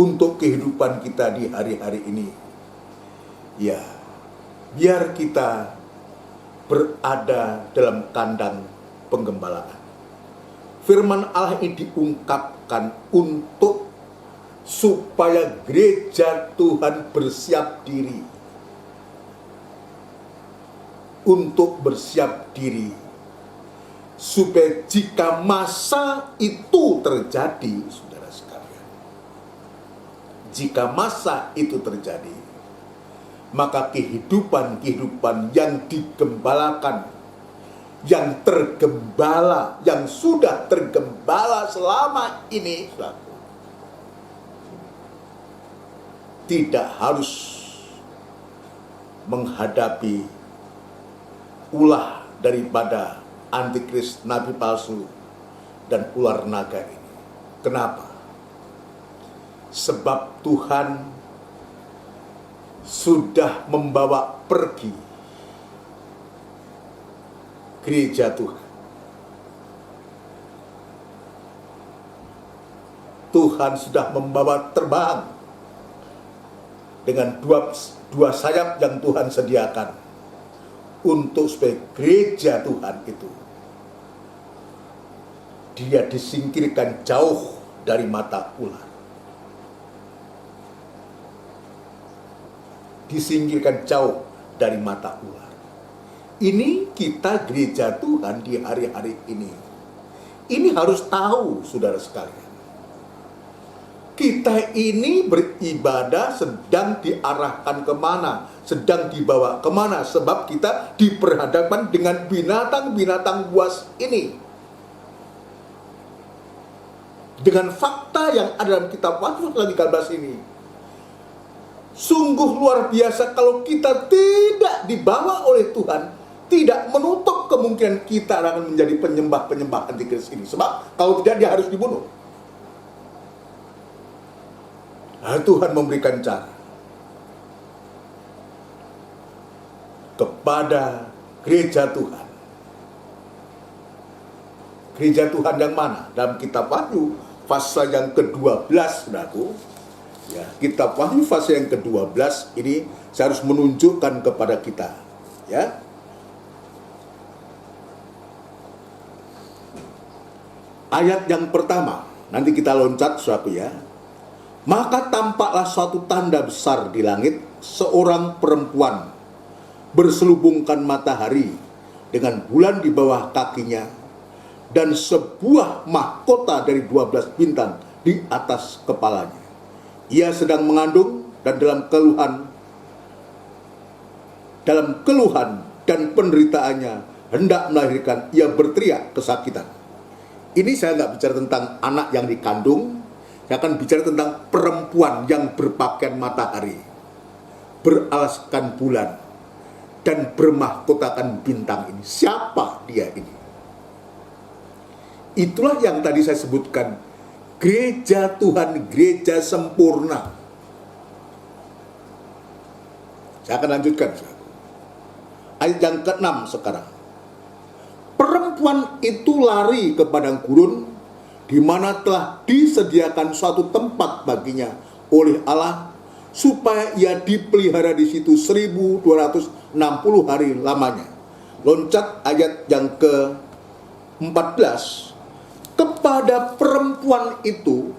Speaker 1: Untuk kehidupan kita di hari-hari ini, ya, biar kita berada dalam kandang penggembalaan. Firman Allah ini diungkapkan untuk supaya gereja Tuhan bersiap diri. Untuk bersiap diri, supaya jika masa itu terjadi, saudara sekalian, jika masa itu terjadi, maka kehidupan yang digembalakan, yang tergembala, yang sudah tergembala selama ini, tidak harus menghadapi ulah daripada antikris, nabi palsu, dan ular naga ini. Kenapa? Sebab Tuhan sudah membawa pergi gereja Tuhan. Tuhan sudah membawa terbang dengan dua sayap yang Tuhan sediakan untuk supaya gereja Tuhan itu dia disingkirkan jauh dari mata ular. Disingkirkan jauh dari mata ular. Ini kita gereja Tuhan di hari-hari ini. Ini harus tahu, saudara sekalian. Kita ini beribadah sedang diarahkan kemana, sedang dibawa kemana, sebab kita diperhadapkan dengan binatang-binatang buas ini. Dengan fakta yang ada dalam kitab Wahyu 13 ini, sungguh luar biasa kalau kita tidak dibawa oleh Tuhan, tidak menutup kemungkinan kita akan menjadi penyembah-penyembah antikris ini. Sebab kalau tidak, dia harus dibunuh. Nah, Tuhan memberikan cara kepada gereja Tuhan. Gereja Tuhan yang mana? Dalam kitab Wahyu pasal yang ke-12, saudaraku. Ya, kitab Wahyu pasal yang ke-12 ini saya harus menunjukkan kepada kita, ya. Ayat yang pertama, nanti kita loncat suatu, ya. Maka tampaklah suatu tanda besar di langit, seorang perempuan berselubungkan matahari, dengan bulan di bawah kakinya, dan sebuah mahkota dari 12 bintang di atas kepalanya. Ia sedang mengandung, dan dalam keluhan dan penderitaannya hendak melahirkan, ia berteriak kesakitan. Ini saya nggak bicara tentang anak yang dikandung, saya akan bicara tentang perempuan yang berpakaian matahari, beralaskan bulan, dan bermahkotakan bintang ini. Siapa dia ini? Itulah yang tadi saya sebutkan, gereja Tuhan, gereja sempurna. Saya akan lanjutkan. Ayat yang ke-6 sekarang. Perempuan itu lari ke padang gurun, di mana telah disediakan suatu tempat baginya oleh Allah, supaya ia dipelihara di situ 1260 hari lamanya. Loncat ayat yang ke-14. Kepada perempuan itu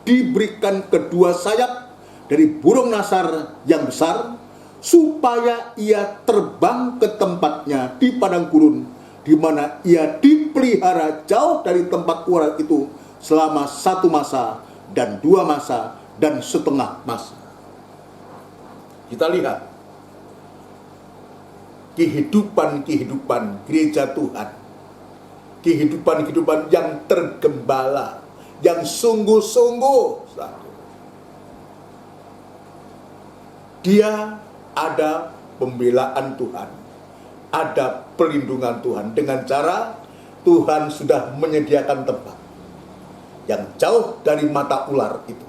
Speaker 1: diberikan kedua sayap dari burung nasar yang besar, supaya ia terbang ke tempatnya di padang gurun, di mana ia dipelihara jauh dari tempat ular itu selama 1 masa dan 2 masa dan setengah masa. Kita lihat kehidupan gereja Tuhan, kehidupan yang tergembala, yang sungguh-sungguh. Dia ada pembelaan Tuhan, ada perlindungan Tuhan, dengan cara Tuhan sudah menyediakan tempat yang jauh dari mata ular itu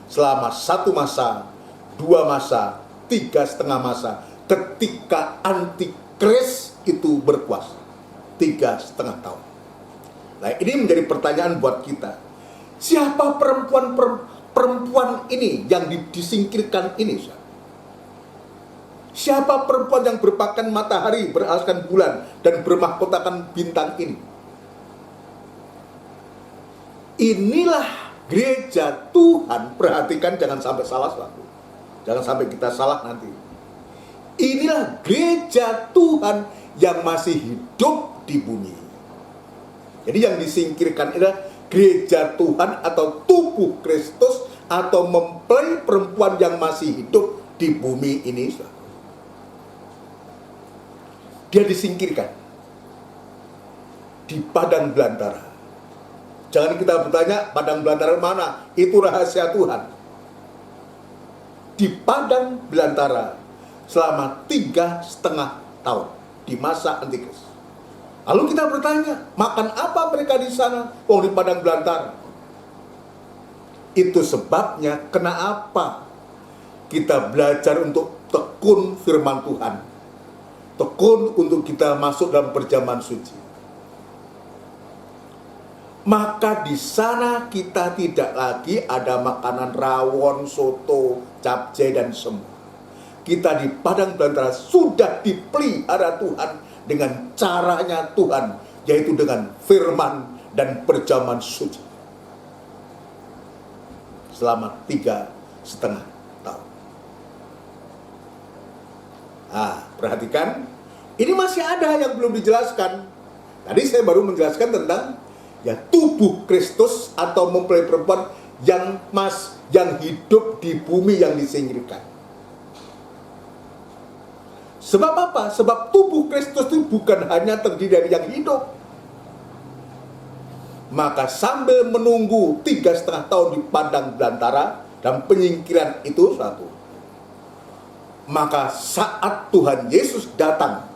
Speaker 1: selama 1 masa, 2 masa, 3,5 masa, ketika antikris itu berkuasa 3,5 tahun. Nah, ini menjadi pertanyaan buat kita. Siapa perempuan ini yang disingkirkan ini? Siapa perempuan yang berpakaian matahari, beralaskan bulan, dan bermahkotakan bintang ini? Inilah gereja Tuhan. Perhatikan, jangan sampai salah, jangan sampai kita salah nanti. Inilah gereja Tuhan yang masih hidup di bumi. Jadi yang disingkirkan adalah gereja Tuhan atau tubuh Kristus, atau mempelai perempuan yang masih hidup di bumi ini. Dia disingkirkan di padang belantara. Jangan kita bertanya, padang belantara mana? Itu rahasia Tuhan. Di padang belantara selama 3,5 tahun di masa Antikris. Lalu kita bertanya, makan apa mereka di sana? Oh, di padang belantara. Itu sebabnya kenapa kita belajar untuk tekun firman Tuhan, tekun untuk kita masuk dalam perjamuan suci. Maka di sana kita tidak lagi ada makanan rawon, soto, capcay, dan semua. Kita di padang belantara sudah dipelihara Tuhan dengan caranya Tuhan, yaitu dengan firman dan perjamuan suci. Selama 3,5 tahun. Perhatikan, ini masih ada yang belum dijelaskan. Tadi saya baru menjelaskan tentang tubuh Kristus atau mempelai perempuan yang hidup di bumi yang disingkirkan. Sebab apa? Sebab tubuh Kristus itu bukan hanya terdiri dari yang hidup. Maka sambil menunggu 3,5 tahun di padang belantara dan penyingkiran itu maka saat Tuhan Yesus datang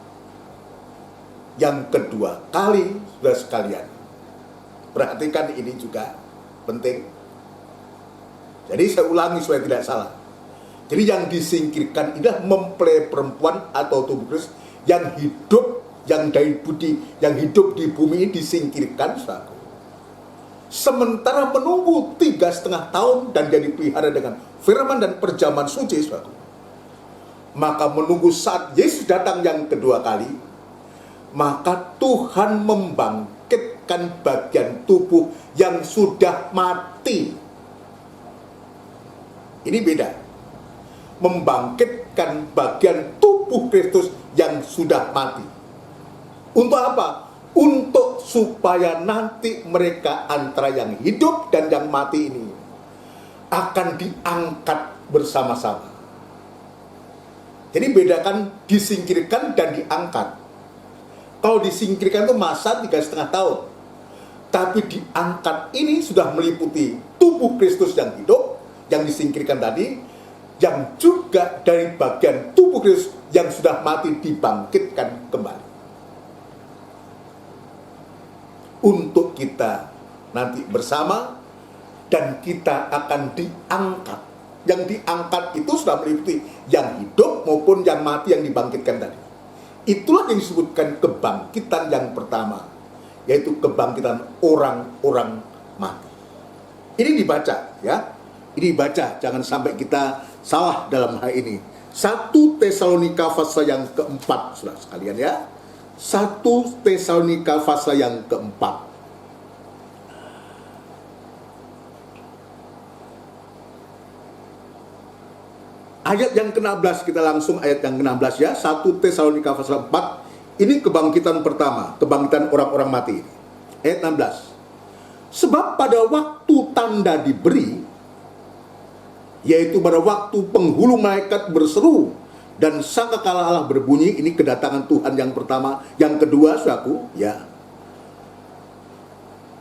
Speaker 1: yang kedua kali, saudara sekalian, perhatikan, ini juga penting. Jadi saya ulangi supaya tidak salah. Jadi yang disingkirkan adalah mempelai perempuan atau tubuh Kristus yang hidup, yang hidup di bumi ini disingkirkan, saudara. Sementara menunggu 3,5 tahun dan jadi pelihara dengan firman dan perjamuan suci, saudara. Maka menunggu saat Yesus datang yang kedua kali, maka Tuhan membangkitkan bagian tubuh yang sudah mati. Ini beda. Membangkitkan bagian tubuh Kristus yang sudah mati. Untuk apa? Untuk supaya nanti mereka antara yang hidup dan yang mati ini akan diangkat bersama-sama. Jadi bedakan disingkirkan dan diangkat. Kalau disingkirkan itu masa 3,5 tahun. Tapi diangkat ini sudah meliputi tubuh Kristus yang hidup, yang disingkirkan tadi, yang juga dari bagian tubuh Kristus yang sudah mati dibangkitkan kembali. Untuk kita nanti bersama, dan kita akan diangkat. Yang diangkat itu sudah meliputi yang hidup maupun yang mati yang dibangkitkan tadi. Itulah yang disebutkan kebangkitan yang pertama, yaitu kebangkitan orang-orang mati. Ini dibaca ya. Ini dibaca, jangan sampai kita salah dalam hal ini. 1 Tesalonika pasal yang keempat, saudara sekalian ya. 1 Tesalonika pasal yang keempat. Ayat yang ke-16, kita langsung ayat yang ke-16 ya. 1 Tesalonika pasal 4. Ini kebangkitan pertama, kebangkitan orang-orang mati. Ayat 16. Sebab pada waktu tanda diberi, yaitu pada waktu penghulu malaikat berseru dan sangkakala Allah berbunyi, ini kedatangan Tuhan yang pertama. Yang kedua, saudaraku, ya,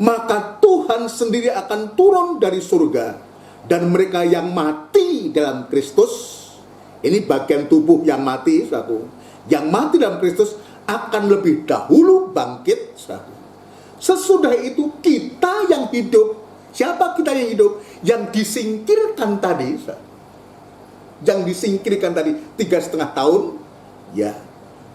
Speaker 1: maka Tuhan sendiri akan turun dari surga, dan mereka yang mati dalam Kristus, ini bagian tubuh yang mati, saudaraku, yang mati dalam Kristus akan lebih dahulu bangkit, saudaraku. Sesudah itu kita yang hidup. Siapa kita yang hidup? Yang disingkirkan tadi, saudaraku. Yang disingkirkan tadi 3,5 tahun, ya,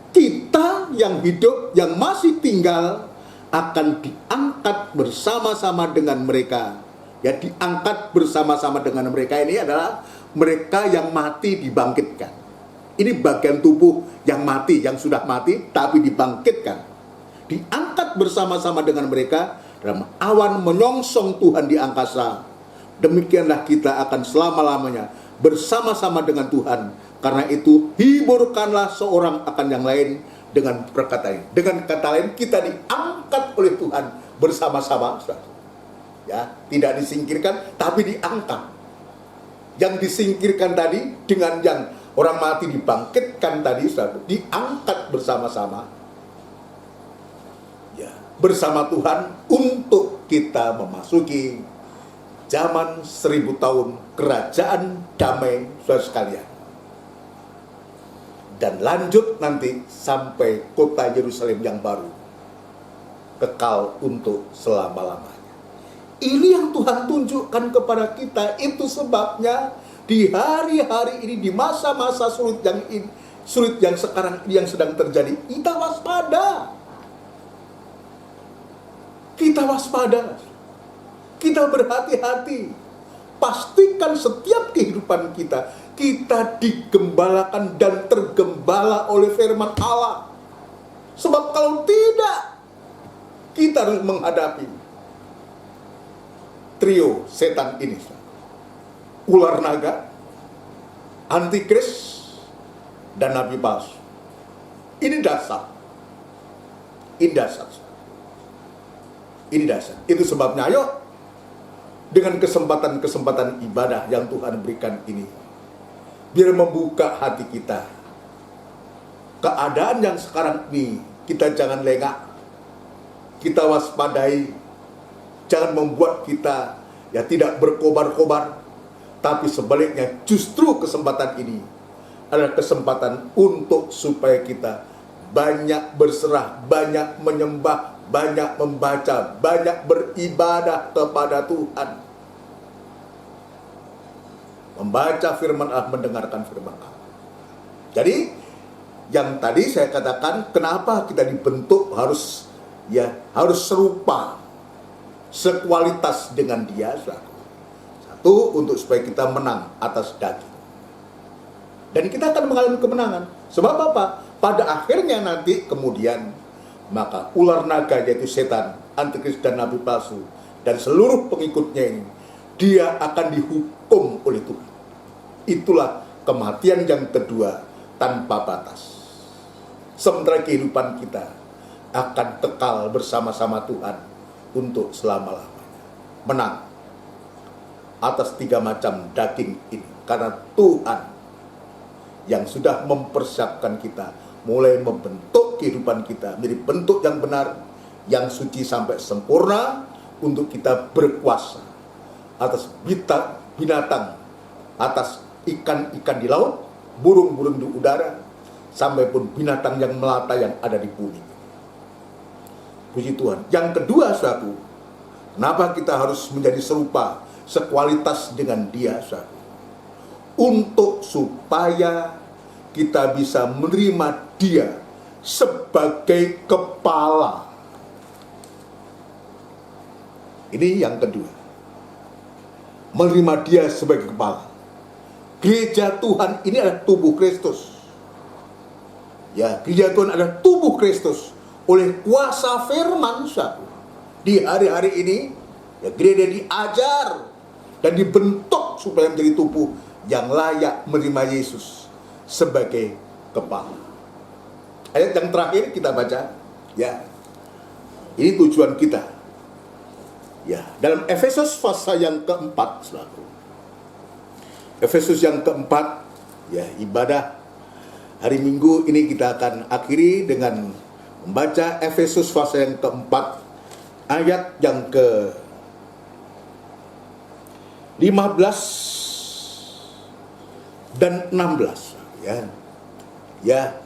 Speaker 1: kita yang hidup, yang masih tinggal, akan diangkat bersama-sama dengan mereka. Ya, diangkat bersama-sama dengan mereka ini adalah mereka yang mati dibangkitkan. Ini bagian tubuh yang mati, yang sudah mati tapi dibangkitkan. Diangkat bersama-sama dengan mereka dalam awan menyongsong Tuhan di angkasa. Demikianlah kita akan selama-lamanya bersama-sama dengan Tuhan. Karena itu hiburkanlah seorang akan yang lain dengan perkataan. Dengan kata lain, kita diangkat oleh Tuhan bersama-sama. Ya, tidak disingkirkan tapi diangkat. Yang disingkirkan tadi dengan yang orang mati dibangkitkan tadi, diangkat bersama-sama. Ya, bersama Tuhan untuk kita memasuki zaman 1000 tahun kerajaan damai, saudara sekalian. Dan lanjut nanti sampai kota Yerusalem yang baru, kekal untuk selama-lamanya. Ini yang Tuhan tunjukkan kepada kita. Itu sebabnya di hari-hari ini, di masa-masa sulit yang sekarang yang sedang terjadi, kita waspada. Kita waspada. Kita berhati-hati. Pastikan setiap kehidupan kita digembalakan dan tergembala oleh firman Allah. Sebab kalau tidak, kita harus menghadapi trio setan ini, ular naga, antikris, dan nabi palsu. Ini dasar. Ini dasar. Ini dasar. Itu sebabnya ayo, dengan kesempatan-kesempatan ibadah yang Tuhan berikan ini, biar membuka hati kita. Keadaan yang sekarang ini, kita jangan lengah. Kita waspadai. Jangan membuat kita ya tidak berkobar-kobar, tapi sebaliknya justru kesempatan ini adalah kesempatan untuk supaya kita banyak berserah, banyak menyembah, banyak membaca, banyak beribadah kepada Tuhan. Membaca firman Allah, mendengarkan firman Allah. Jadi yang tadi saya katakan, kenapa kita dibentuk harus serupa, sekualitas dengan dia. Satu, untuk supaya kita menang atas daging. Dan kita akan mengalami kemenangan. Sebab apa? Pada akhirnya nanti kemudian, maka ular naga, yaitu setan, antikris dan nabi palsu, dan seluruh pengikutnya ini, dia akan dihukum oleh Tuhan. Itulah kematian yang kedua tanpa batas. Sementara kehidupan kita akan kekal bersama-sama Tuhan untuk selama-lamanya. Menang atas 3 macam daging ini, karena Tuhan yang sudah mempersiapkan kita, mulai membentuk kehidupan kita menjadi bentuk yang benar, yang suci sampai sempurna, untuk kita berkuasa atas binatang, atas ikan-ikan di laut, burung-burung di udara, sampai pun binatang yang melata yang ada di bumi. Puji Tuhan. Yang kedua, saudaraku, kenapa kita harus menjadi serupa, sekualitas dengan Dia, saudaraku? Untuk supaya kita bisa menerima Dia sebagai kepala. Ini yang kedua. Menerima Dia sebagai kepala. Gereja Tuhan ini adalah tubuh Kristus. Ya, gereja Tuhan adalah tubuh Kristus oleh kuasa firman, saudara. Di hari-hari ini, ya, gereja diajar dan dibentuk supaya menjadi tubuh yang layak menerima Yesus sebagai kepala. Ayat yang terakhir kita baca, ya. Ini tujuan kita. Ya, dalam Efesus pasal yang keempat, saudara. Efesus yang keempat, ya, ibadah hari Minggu ini kita akan akhiri dengan membaca Efesus pasal yang keempat, ayat yang ke 15 dan 16. Ya,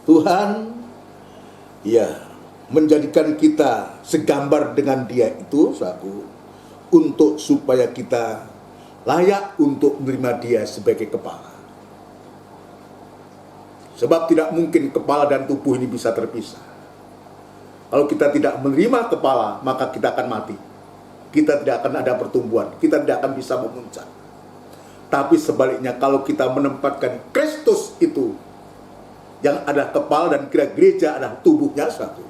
Speaker 1: Tuhan, ya, menjadikan kita segambar dengan Dia itu, saudaraku, untuk supaya kita layak untuk menerima Dia sebagai kepala. Sebab tidak mungkin kepala dan tubuh ini bisa terpisah. Kalau kita tidak menerima kepala, maka kita akan mati. Kita tidak akan ada pertumbuhan, kita tidak akan bisa memuncak. Tapi sebaliknya, kalau kita menempatkan Kristus itu, yang adalah kepala dan gereja adalah tubuhnya satu,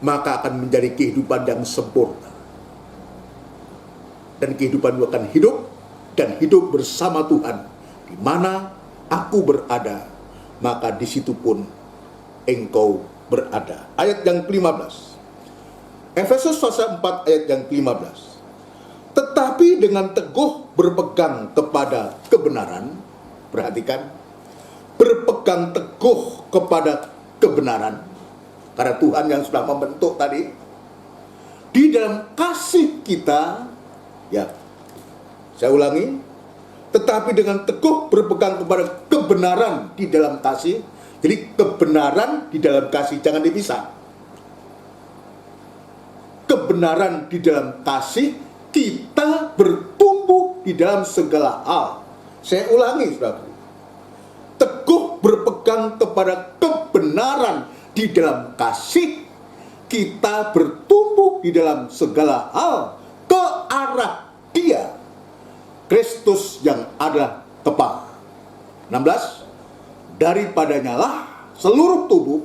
Speaker 1: maka akan menjadi kehidupan yang sempurna. Dan kehidupan itu akan hidup, dan hidup bersama Tuhan. Di mana aku berada, maka di situ pun engkau berada. Ayat yang ke-15. Efesus pasal 4 ayat yang ke-15. Tetapi dengan teguh berpegang kepada kebenaran, perhatikan, berpegang teguh kepada kebenaran, karena Tuhan yang sudah membentuk tadi, di dalam kasih kita, ya, saya ulangi, tetapi dengan teguh berpegang kepada kebenaran di dalam kasih. Jadi kebenaran di dalam kasih, jangan dipisah. Kebenaran di dalam kasih, kita bertumbuh di dalam segala hal. Saya ulangi, saudara. Teguh berpegang kepada kebenaran di dalam kasih, kita bertumbuh di dalam segala hal ke arah Dia, Kristus yang adalah kepala. 16. Daripadanya lah seluruh tubuh,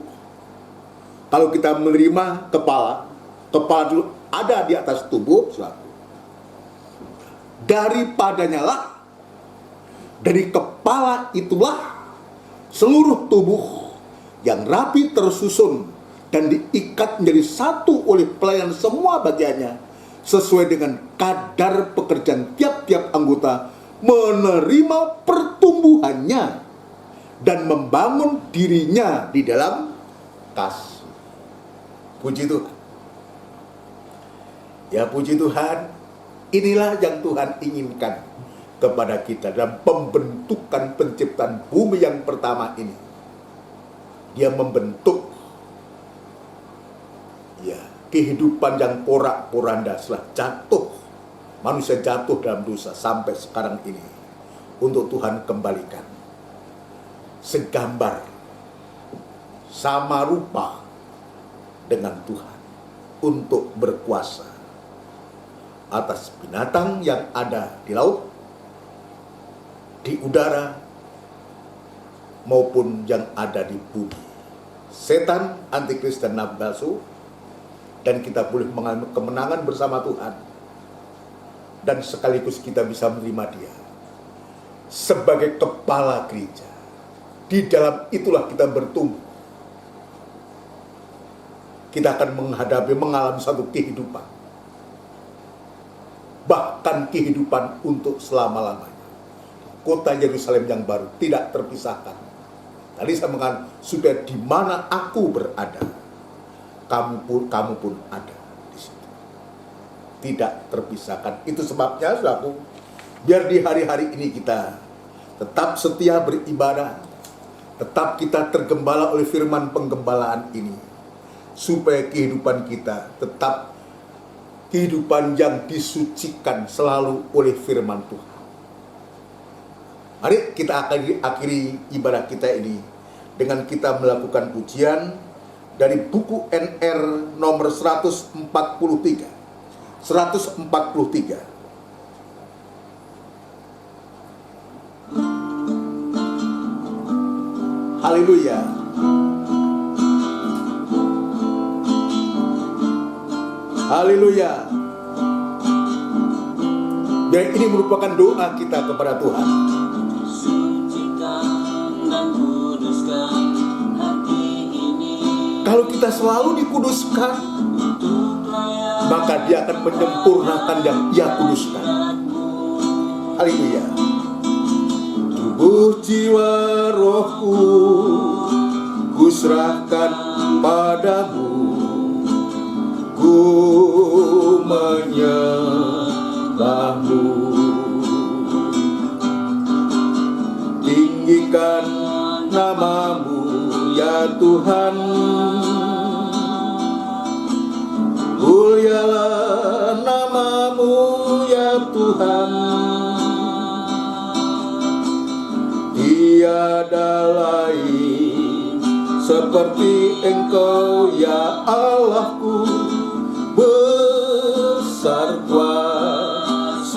Speaker 1: kalau kita menerima kepala itu ada di atas tubuh, daripadanya lah, dari kepala itulah seluruh tubuh yang rapi tersusun dan diikat menjadi satu oleh pelayan semua bagiannya, sesuai dengan kadar pekerjaan tiap-tiap anggota, menerima pertumbuhannya dan membangun dirinya di dalam kasih. Puji Tuhan. Ya, puji Tuhan. Inilah yang Tuhan inginkan kepada kita dalam pembentukan penciptaan bumi yang pertama ini. Dia membentuk, ya, kehidupan yang porak-poranda setelah jatuh. Manusia jatuh dalam dosa sampai sekarang ini. Untuk Tuhan kembalikan segambar, sama rupa dengan Tuhan, untuk berkuasa atas binatang yang ada di laut, di udara, maupun yang ada di bumi. Setan, antikris, dan nabi palsu. Dan kita boleh mengalami kemenangan bersama Tuhan. Dan sekaligus kita bisa menerima Dia sebagai kepala gereja. Di dalam itulah kita bertumbuh. kita akan mengalami satu kehidupan, bahkan kehidupan untuk selama-lamanya. Kota Yerusalem yang baru tidak terpisahkan. Tadi saya mengatakan, supaya di mana aku berada, kamu pun ada di situ. Tidak terpisahkan. Itu sebabnya, saudaraku, biar di hari-hari ini kita tetap setia beribadah, tetap kita tergembala oleh firman penggembalaan ini, supaya kehidupan kita tetap kehidupan yang disucikan selalu oleh firman Tuhan. Mari kita akhiri ibadah kita ini dengan kita melakukan pujian dari buku NR nomor 143. 143. Haleluya. Haleluya. Dan ini merupakan doa kita kepada Tuhan. Kalau kita selalu dikuduskan, maka Dia akan menyempurnakan yang Ia kuduskan. Haleluya. Tubuh, jiwa, rohku kuserahkan padamu, ku menyembahmu. Tinggikan namamu ya Tuhan, mulialah namamu ya Tuhan. Tiada lain seperti Engkau ya Allahku, besar kuasa-Mu.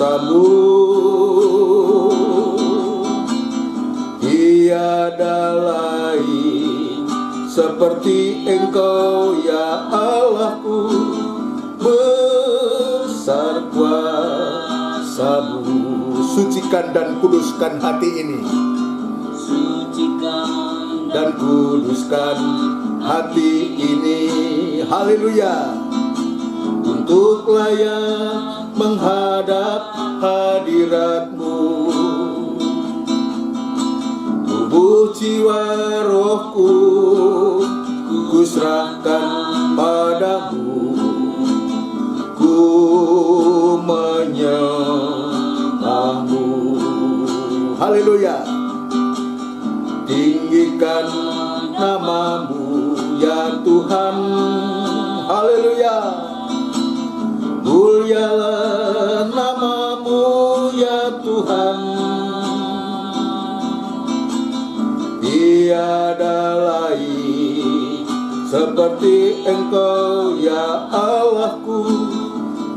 Speaker 1: Tiada lain seperti Engkau ya Allahku, besar kuasa-Mu. Sucikan dan kuduskan hati ini, sucikan dan kuduskan hati ini. Haleluya. Untuk layak menghadap hadirat-Mu, tubuh, jiwa, rohku kuserahkan padamu, ku menyembahmu. Haleluya. Tinggikan namamu ya Tuhan. Haleluya. Mulialah namamu ya Tuhan. Tiada lain seperti Engkau ya Allahku,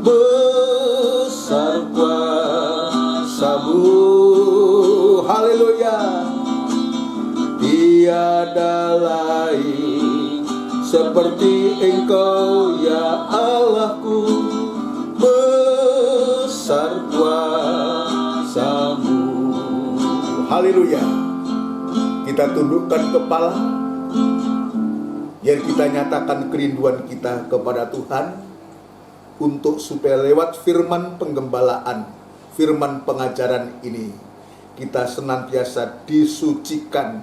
Speaker 1: besar kuasa-Mu. Haleluya. Tiada lain seperti Engkau ya Allahku, besar kuasa-Mu. Haleluya. Kita tundukkan kepala, biar kita nyatakan kerinduan kita kepada Tuhan, untuk supaya lewat firman penggembalaan, firman pengajaran ini, kita senantiasa disucikan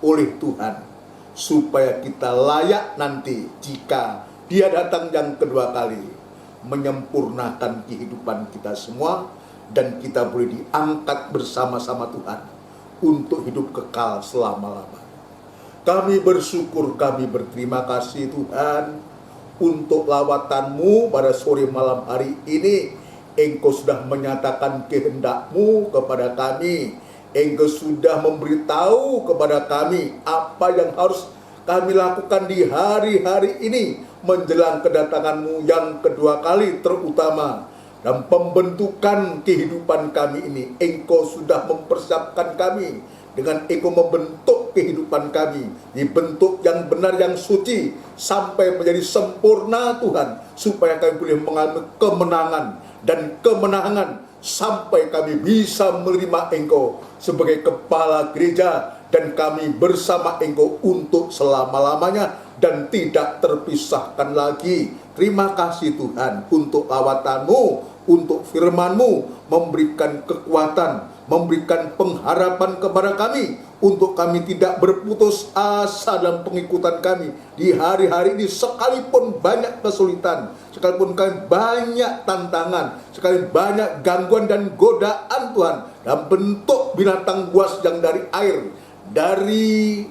Speaker 1: oleh Tuhan, supaya kita layak nanti jika Dia datang yang kedua kali, menyempurnakan kehidupan kita semua, dan kita boleh diangkat bersama-sama Tuhan untuk hidup kekal selama-lamanya. Kami bersyukur, kami berterima kasih Tuhan untuk lawatan-Mu pada sore malam hari ini. Engkau sudah menyatakan kehendak-Mu kepada kami. Engkau sudah memberitahu kepada kami apa yang harus kami lakukan di hari-hari ini menjelang kedatangan-Mu yang kedua kali, terutama dalam pembentukan kehidupan kami ini. Engkau sudah mempersiapkan kami dengan Engkau membentuk kehidupan kami dibentuk yang benar, yang suci, sampai menjadi sempurna Tuhan, supaya kami boleh mengalami kemenangan dan kemenangan, sampai kami bisa menerima Engkau sebagai kepala gereja, dan kami bersama Engkau untuk selama-lamanya, dan tidak terpisahkan lagi. Terima kasih Tuhan untuk lawatan-Mu, untuk firman-Mu, memberikan kekuatan, memberikan pengharapan kepada kami, untuk kami tidak berputus asa dalam pengikutan kami di hari-hari ini, sekalipun banyak kesulitan, sekalipun kami banyak tantangan, sekalipun banyak gangguan dan godaan Tuhan, dalam bentuk binatang buas yang dari air, dari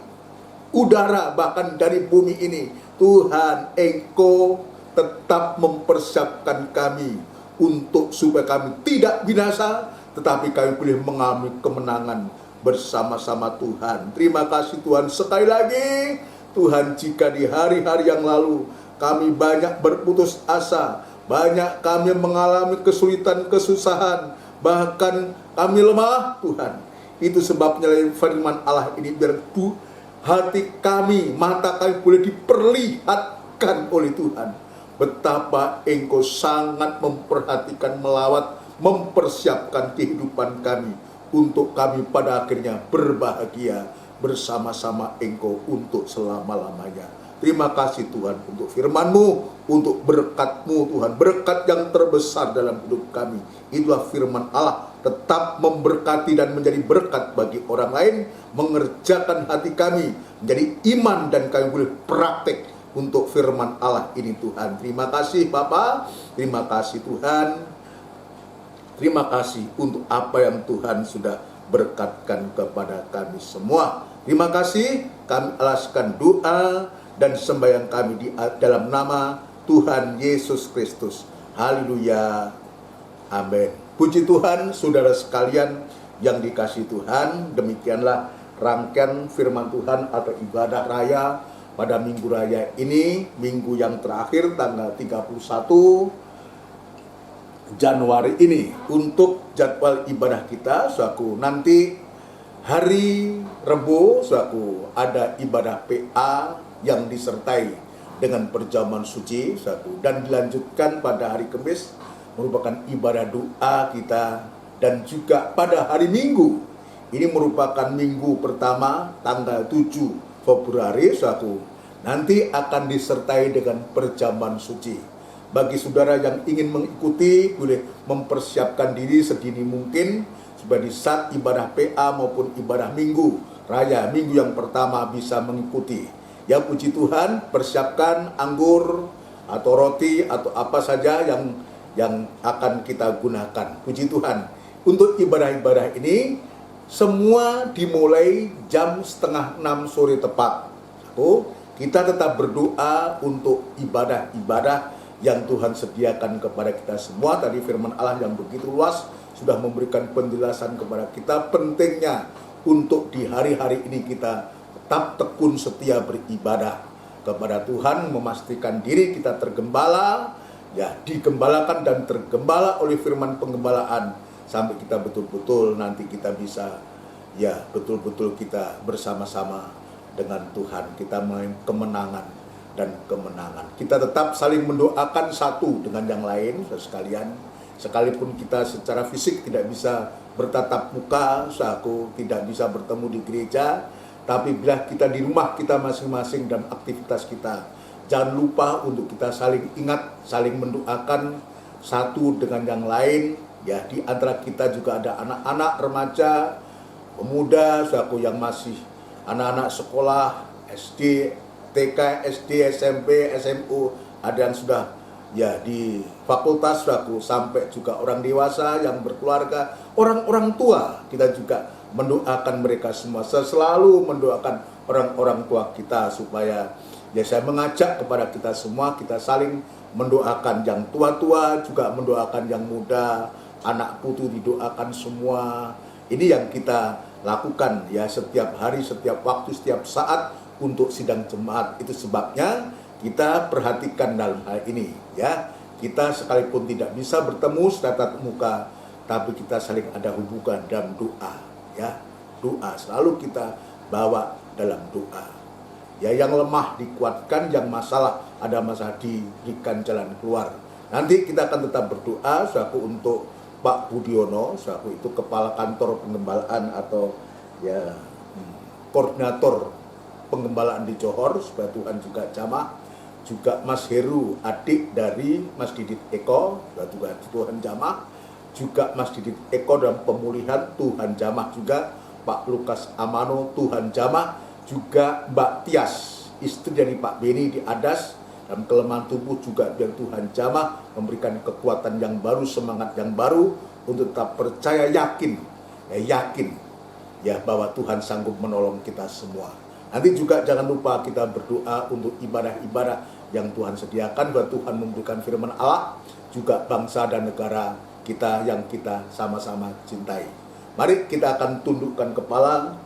Speaker 1: udara, bahkan dari bumi ini. Tuhan, Engkau tetap mempersiapkan kami untuk supaya kami tidak binasa, tetapi kami boleh mengalami kemenangan bersama-sama Tuhan. Terima kasih Tuhan sekali lagi. Tuhan, jika di hari-hari yang lalu kami banyak berputus asa, banyak kami mengalami kesulitan, kesusahan, bahkan kami lemah, Tuhan, itu sebabnya firman Allah ini, biar hati kami, mata kami boleh diperlihatkan oleh Tuhan betapa Engkau sangat memperhatikan, melawat, mempersiapkan kehidupan kami, untuk kami pada akhirnya berbahagia bersama-sama Engkau untuk selama-lamanya. Terima kasih Tuhan untuk firman-Mu, untuk berkat-Mu Tuhan, berkat yang terbesar dalam hidup kami. Itulah firman Allah, tetap memberkati dan menjadi berkat bagi orang lain, mengerjakan hati kami menjadi iman, dan kami boleh praktek untuk firman Allah ini Tuhan. Terima kasih Bapa, terima kasih Tuhan, terima kasih untuk apa yang Tuhan sudah berkatkan kepada kami semua. Terima kasih, kami alaskan doa dan sembahyang kami di dalam nama Tuhan Yesus Kristus. Haleluya, amin. Puji Tuhan, saudara sekalian yang dikasihi Tuhan, demikianlah rangkaian firman Tuhan atau ibadah raya pada minggu raya ini, minggu yang terakhir tanggal 31 Januari ini. Untuk jadwal ibadah kita, saudaraku, nanti hari Rebo, saudaraku, ada ibadah PA yang disertai dengan perjamuan suci, saudaraku, dan dilanjutkan pada hari Kamis merupakan ibadah doa kita, dan juga pada hari Minggu ini merupakan minggu pertama tanggal 7 Februari, saudaraku, nanti akan disertai dengan perjamuan suci. Bagi saudara yang ingin mengikuti, boleh mempersiapkan diri sedini mungkin supaya di saat ibadah PA maupun ibadah minggu raya, minggu yang pertama, bisa mengikuti. Ya, puji Tuhan, persiapkan anggur atau roti atau apa saja yang akan kita gunakan. Puji Tuhan, untuk ibadah-ibadah ini semua dimulai jam 5:30 sore tepat. Kita tetap berdoa untuk ibadah-ibadah yang Tuhan sediakan kepada kita semua. Tadi firman Allah yang begitu luas sudah memberikan penjelasan kepada kita pentingnya untuk di hari-hari ini kita tetap tekun setia beribadah kepada Tuhan, memastikan diri kita tergembala, ya, digembalakan dan tergembala oleh firman penggembalaan, sampai kita betul-betul nanti kita bisa, ya, betul-betul kita bersama-sama dengan Tuhan, kita main kemenangan dan kemenangan. Kita tetap saling mendoakan satu dengan yang lain, sekalian. Sekalipun kita secara fisik tidak bisa bertatap muka, saku tidak bisa bertemu di gereja, tapi bila kita di rumah kita masing-masing dan aktivitas kita, jangan lupa untuk kita saling ingat, saling mendoakan satu dengan yang lain. Ya, di antara kita juga ada anak-anak remaja, pemuda, saku yang masih anak-anak sekolah SD, TK, SD, SMP, SMU, ada yang sudah ya di fakultas, saku, sampai juga orang dewasa yang berkeluarga, orang-orang tua, kita juga mendoakan mereka semua. Saya selalu mendoakan orang-orang tua kita supaya, ya, saya mengajak kepada kita semua, kita saling mendoakan yang tua-tua, juga mendoakan yang muda, anak putu didoakan semua. Ini yang kita lakukan, ya, setiap hari, setiap waktu, setiap saat untuk sidang jemaat. Itu sebabnya kita perhatikan dalam hal ini, ya. Kita sekalipun tidak bisa bertemu tatap muka, tapi kita saling ada hubungan dalam doa, ya. Doa selalu kita bawa dalam doa. Ya, yang lemah dikuatkan, yang masalah, ada masalah, diberikan jalan keluar. Nanti kita akan tetap berdoa, saku, untuk Pak Budiono, saku, itu kepala kantor penggembalaan atau, ya, koordinator Penggembalaan di Johor, supaya Tuhan juga jamah. Juga Mas Heru, adik dari Mas Didit Eko, supaya Tuhan jamah. Juga Mas Didit Eko dalam pemulihan, Tuhan jamah juga. Pak Lukas Amano, Tuhan jamah. Juga Mbak Tias, istri dari Pak Beni di Adas, dalam kelemahan tubuh juga biar Tuhan jamah, memberikan kekuatan yang baru, semangat yang baru, untuk tetap percaya, yakin ya bahwa Tuhan sanggup menolong kita semua. Nanti juga jangan lupa kita berdoa untuk ibadah-ibadah yang Tuhan sediakan, bahwa Tuhan memberikan firman Allah, juga bangsa dan negara kita yang kita sama-sama cintai. Mari kita akan tundukkan kepala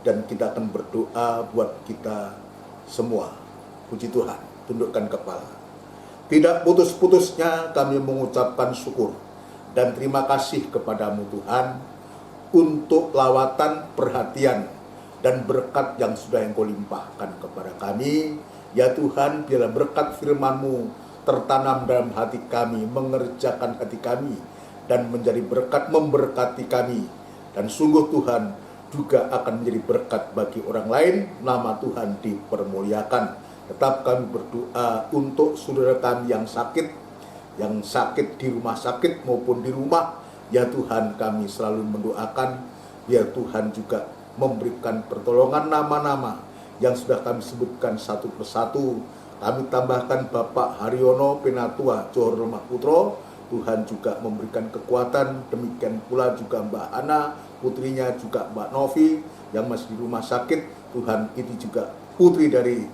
Speaker 1: dan kita akan berdoa buat kita semua. Puji Tuhan, tundukkan kepala. Tidak putus-putusnya kami mengucapkan syukur dan terima kasih kepadamu Tuhan, untuk lawatan, perhatian, dan berkat yang sudah Engkau limpahkan kepada kami. Ya Tuhan, biarlah berkat firman-Mu tertanam dalam hati kami, mengerjakan hati kami, dan menjadi berkat, memberkati kami. Dan sungguh Tuhan juga akan menjadi berkat bagi orang lain, nama Tuhan dipermuliakan. Tetap kami berdoa untuk saudara kami yang sakit di rumah sakit maupun di rumah. Ya Tuhan, kami selalu mendoakan, biar Tuhan juga memberikan pertolongan nama-nama yang sudah kami sebutkan satu persatu. Kami tambahkan Bapak Haryono Penatua Johor Lemah Putro, Tuhan juga memberikan kekuatan. Demikian pula juga Mbak Ana, putrinya juga Mbak Novi yang masih di rumah sakit. Tuhan, ini juga putri dari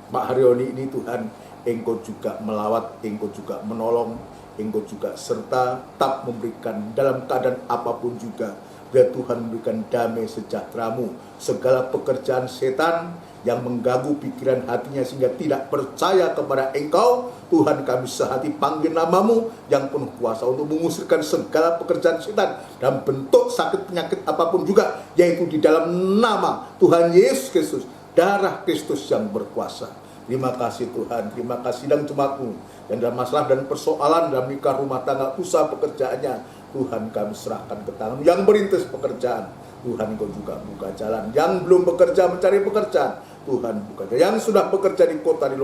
Speaker 1: Pak Haryoni ini, Tuhan, Engkau juga melawat, Engkau juga menolong, Engkau juga serta tetap memberikan dalam keadaan apapun juga. Biar Tuhan memberikan damai sejahtera-Mu. Segala pekerjaan setan yang mengganggu pikiran hatinya sehingga tidak percaya kepada Engkau, Tuhan, kami sehati panggil nama-Mu yang penuh kuasa untuk mengusirkan segala pekerjaan setan dalam bentuk sakit penyakit apapun juga, yaitu di dalam nama Tuhan Yesus Kristus, darah Kristus yang berkuasa. Terima kasih Tuhan, terima kasih dan jemaat-Mu yang dalam masalah dan persoalan dalam nikah, rumah tangga, usaha pekerjaannya, Tuhan kami serahkan ke tangan. Yang merintis pekerjaan, Tuhan Engkau juga buka jalan. Yang belum bekerja mencari pekerjaan, Tuhan buka jalan. Yang sudah bekerja di kota, di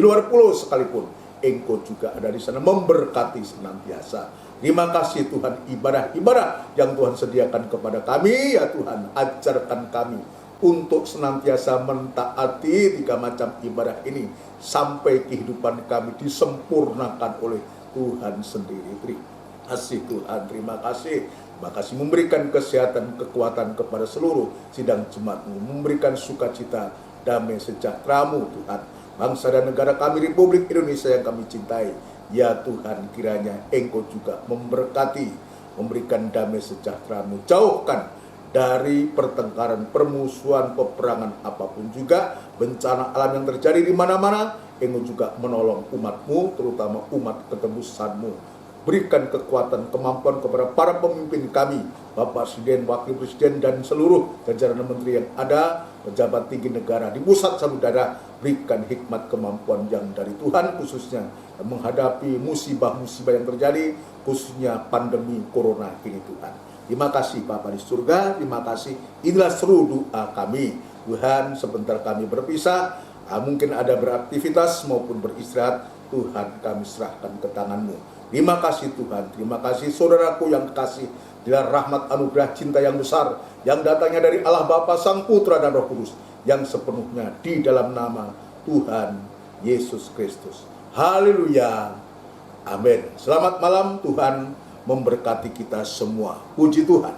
Speaker 1: luar pulau sekalipun, Engkau juga ada di sana memberkati senantiasa. Terima kasih Tuhan, ibadah-ibadah yang Tuhan sediakan kepada kami, ya Tuhan, ajarkan kami untuk senantiasa mentaati 3 macam ibadah ini sampai kehidupan kami disempurnakan oleh Tuhan sendiri. Terima kasih Tuhan, terima kasih. Terima kasih memberikan kesehatan, kekuatan kepada seluruh sidang jemaat-Mu, memberikan sukacita, damai sejahtera-Mu Tuhan. Bangsa dan negara kami, Republik Indonesia yang kami cintai, ya Tuhan, kiranya Engkau juga memberkati, memberikan damai sejahtera-Mu, jauhkan dari pertengkaran, permusuhan, peperangan apapun juga, bencana alam yang terjadi di mana-mana. Engkau juga menolong umat-Mu, terutama umat ketebusan-Mu. Berikan kekuatan, kemampuan kepada para pemimpin kami, Bapak Presiden, Wakil Presiden, dan seluruh jajaran menteri yang ada, pejabat tinggi negara di pusat sampai daerah. Berikan hikmat, kemampuan yang dari Tuhan, khususnya menghadapi musibah-musibah yang terjadi, khususnya pandemi corona ini Tuhan. Terima kasih Bapa di surga, terima kasih. Inilah seru doa kami. Tuhan, sebentar kami berpisah, mungkin ada beraktivitas maupun beristirahat, Tuhan kami serahkan ke tangan-Mu. Terima kasih Tuhan, terima kasih saudaraku yang kasih, bila rahmat anugerah cinta yang besar, yang datangnya dari Allah Bapa, Sang Putra dan Roh Kudus, yang sepenuhnya di dalam nama Tuhan Yesus Kristus. Haleluya, amin. Selamat malam, Tuhan memberkati kita semua. Puji Tuhan.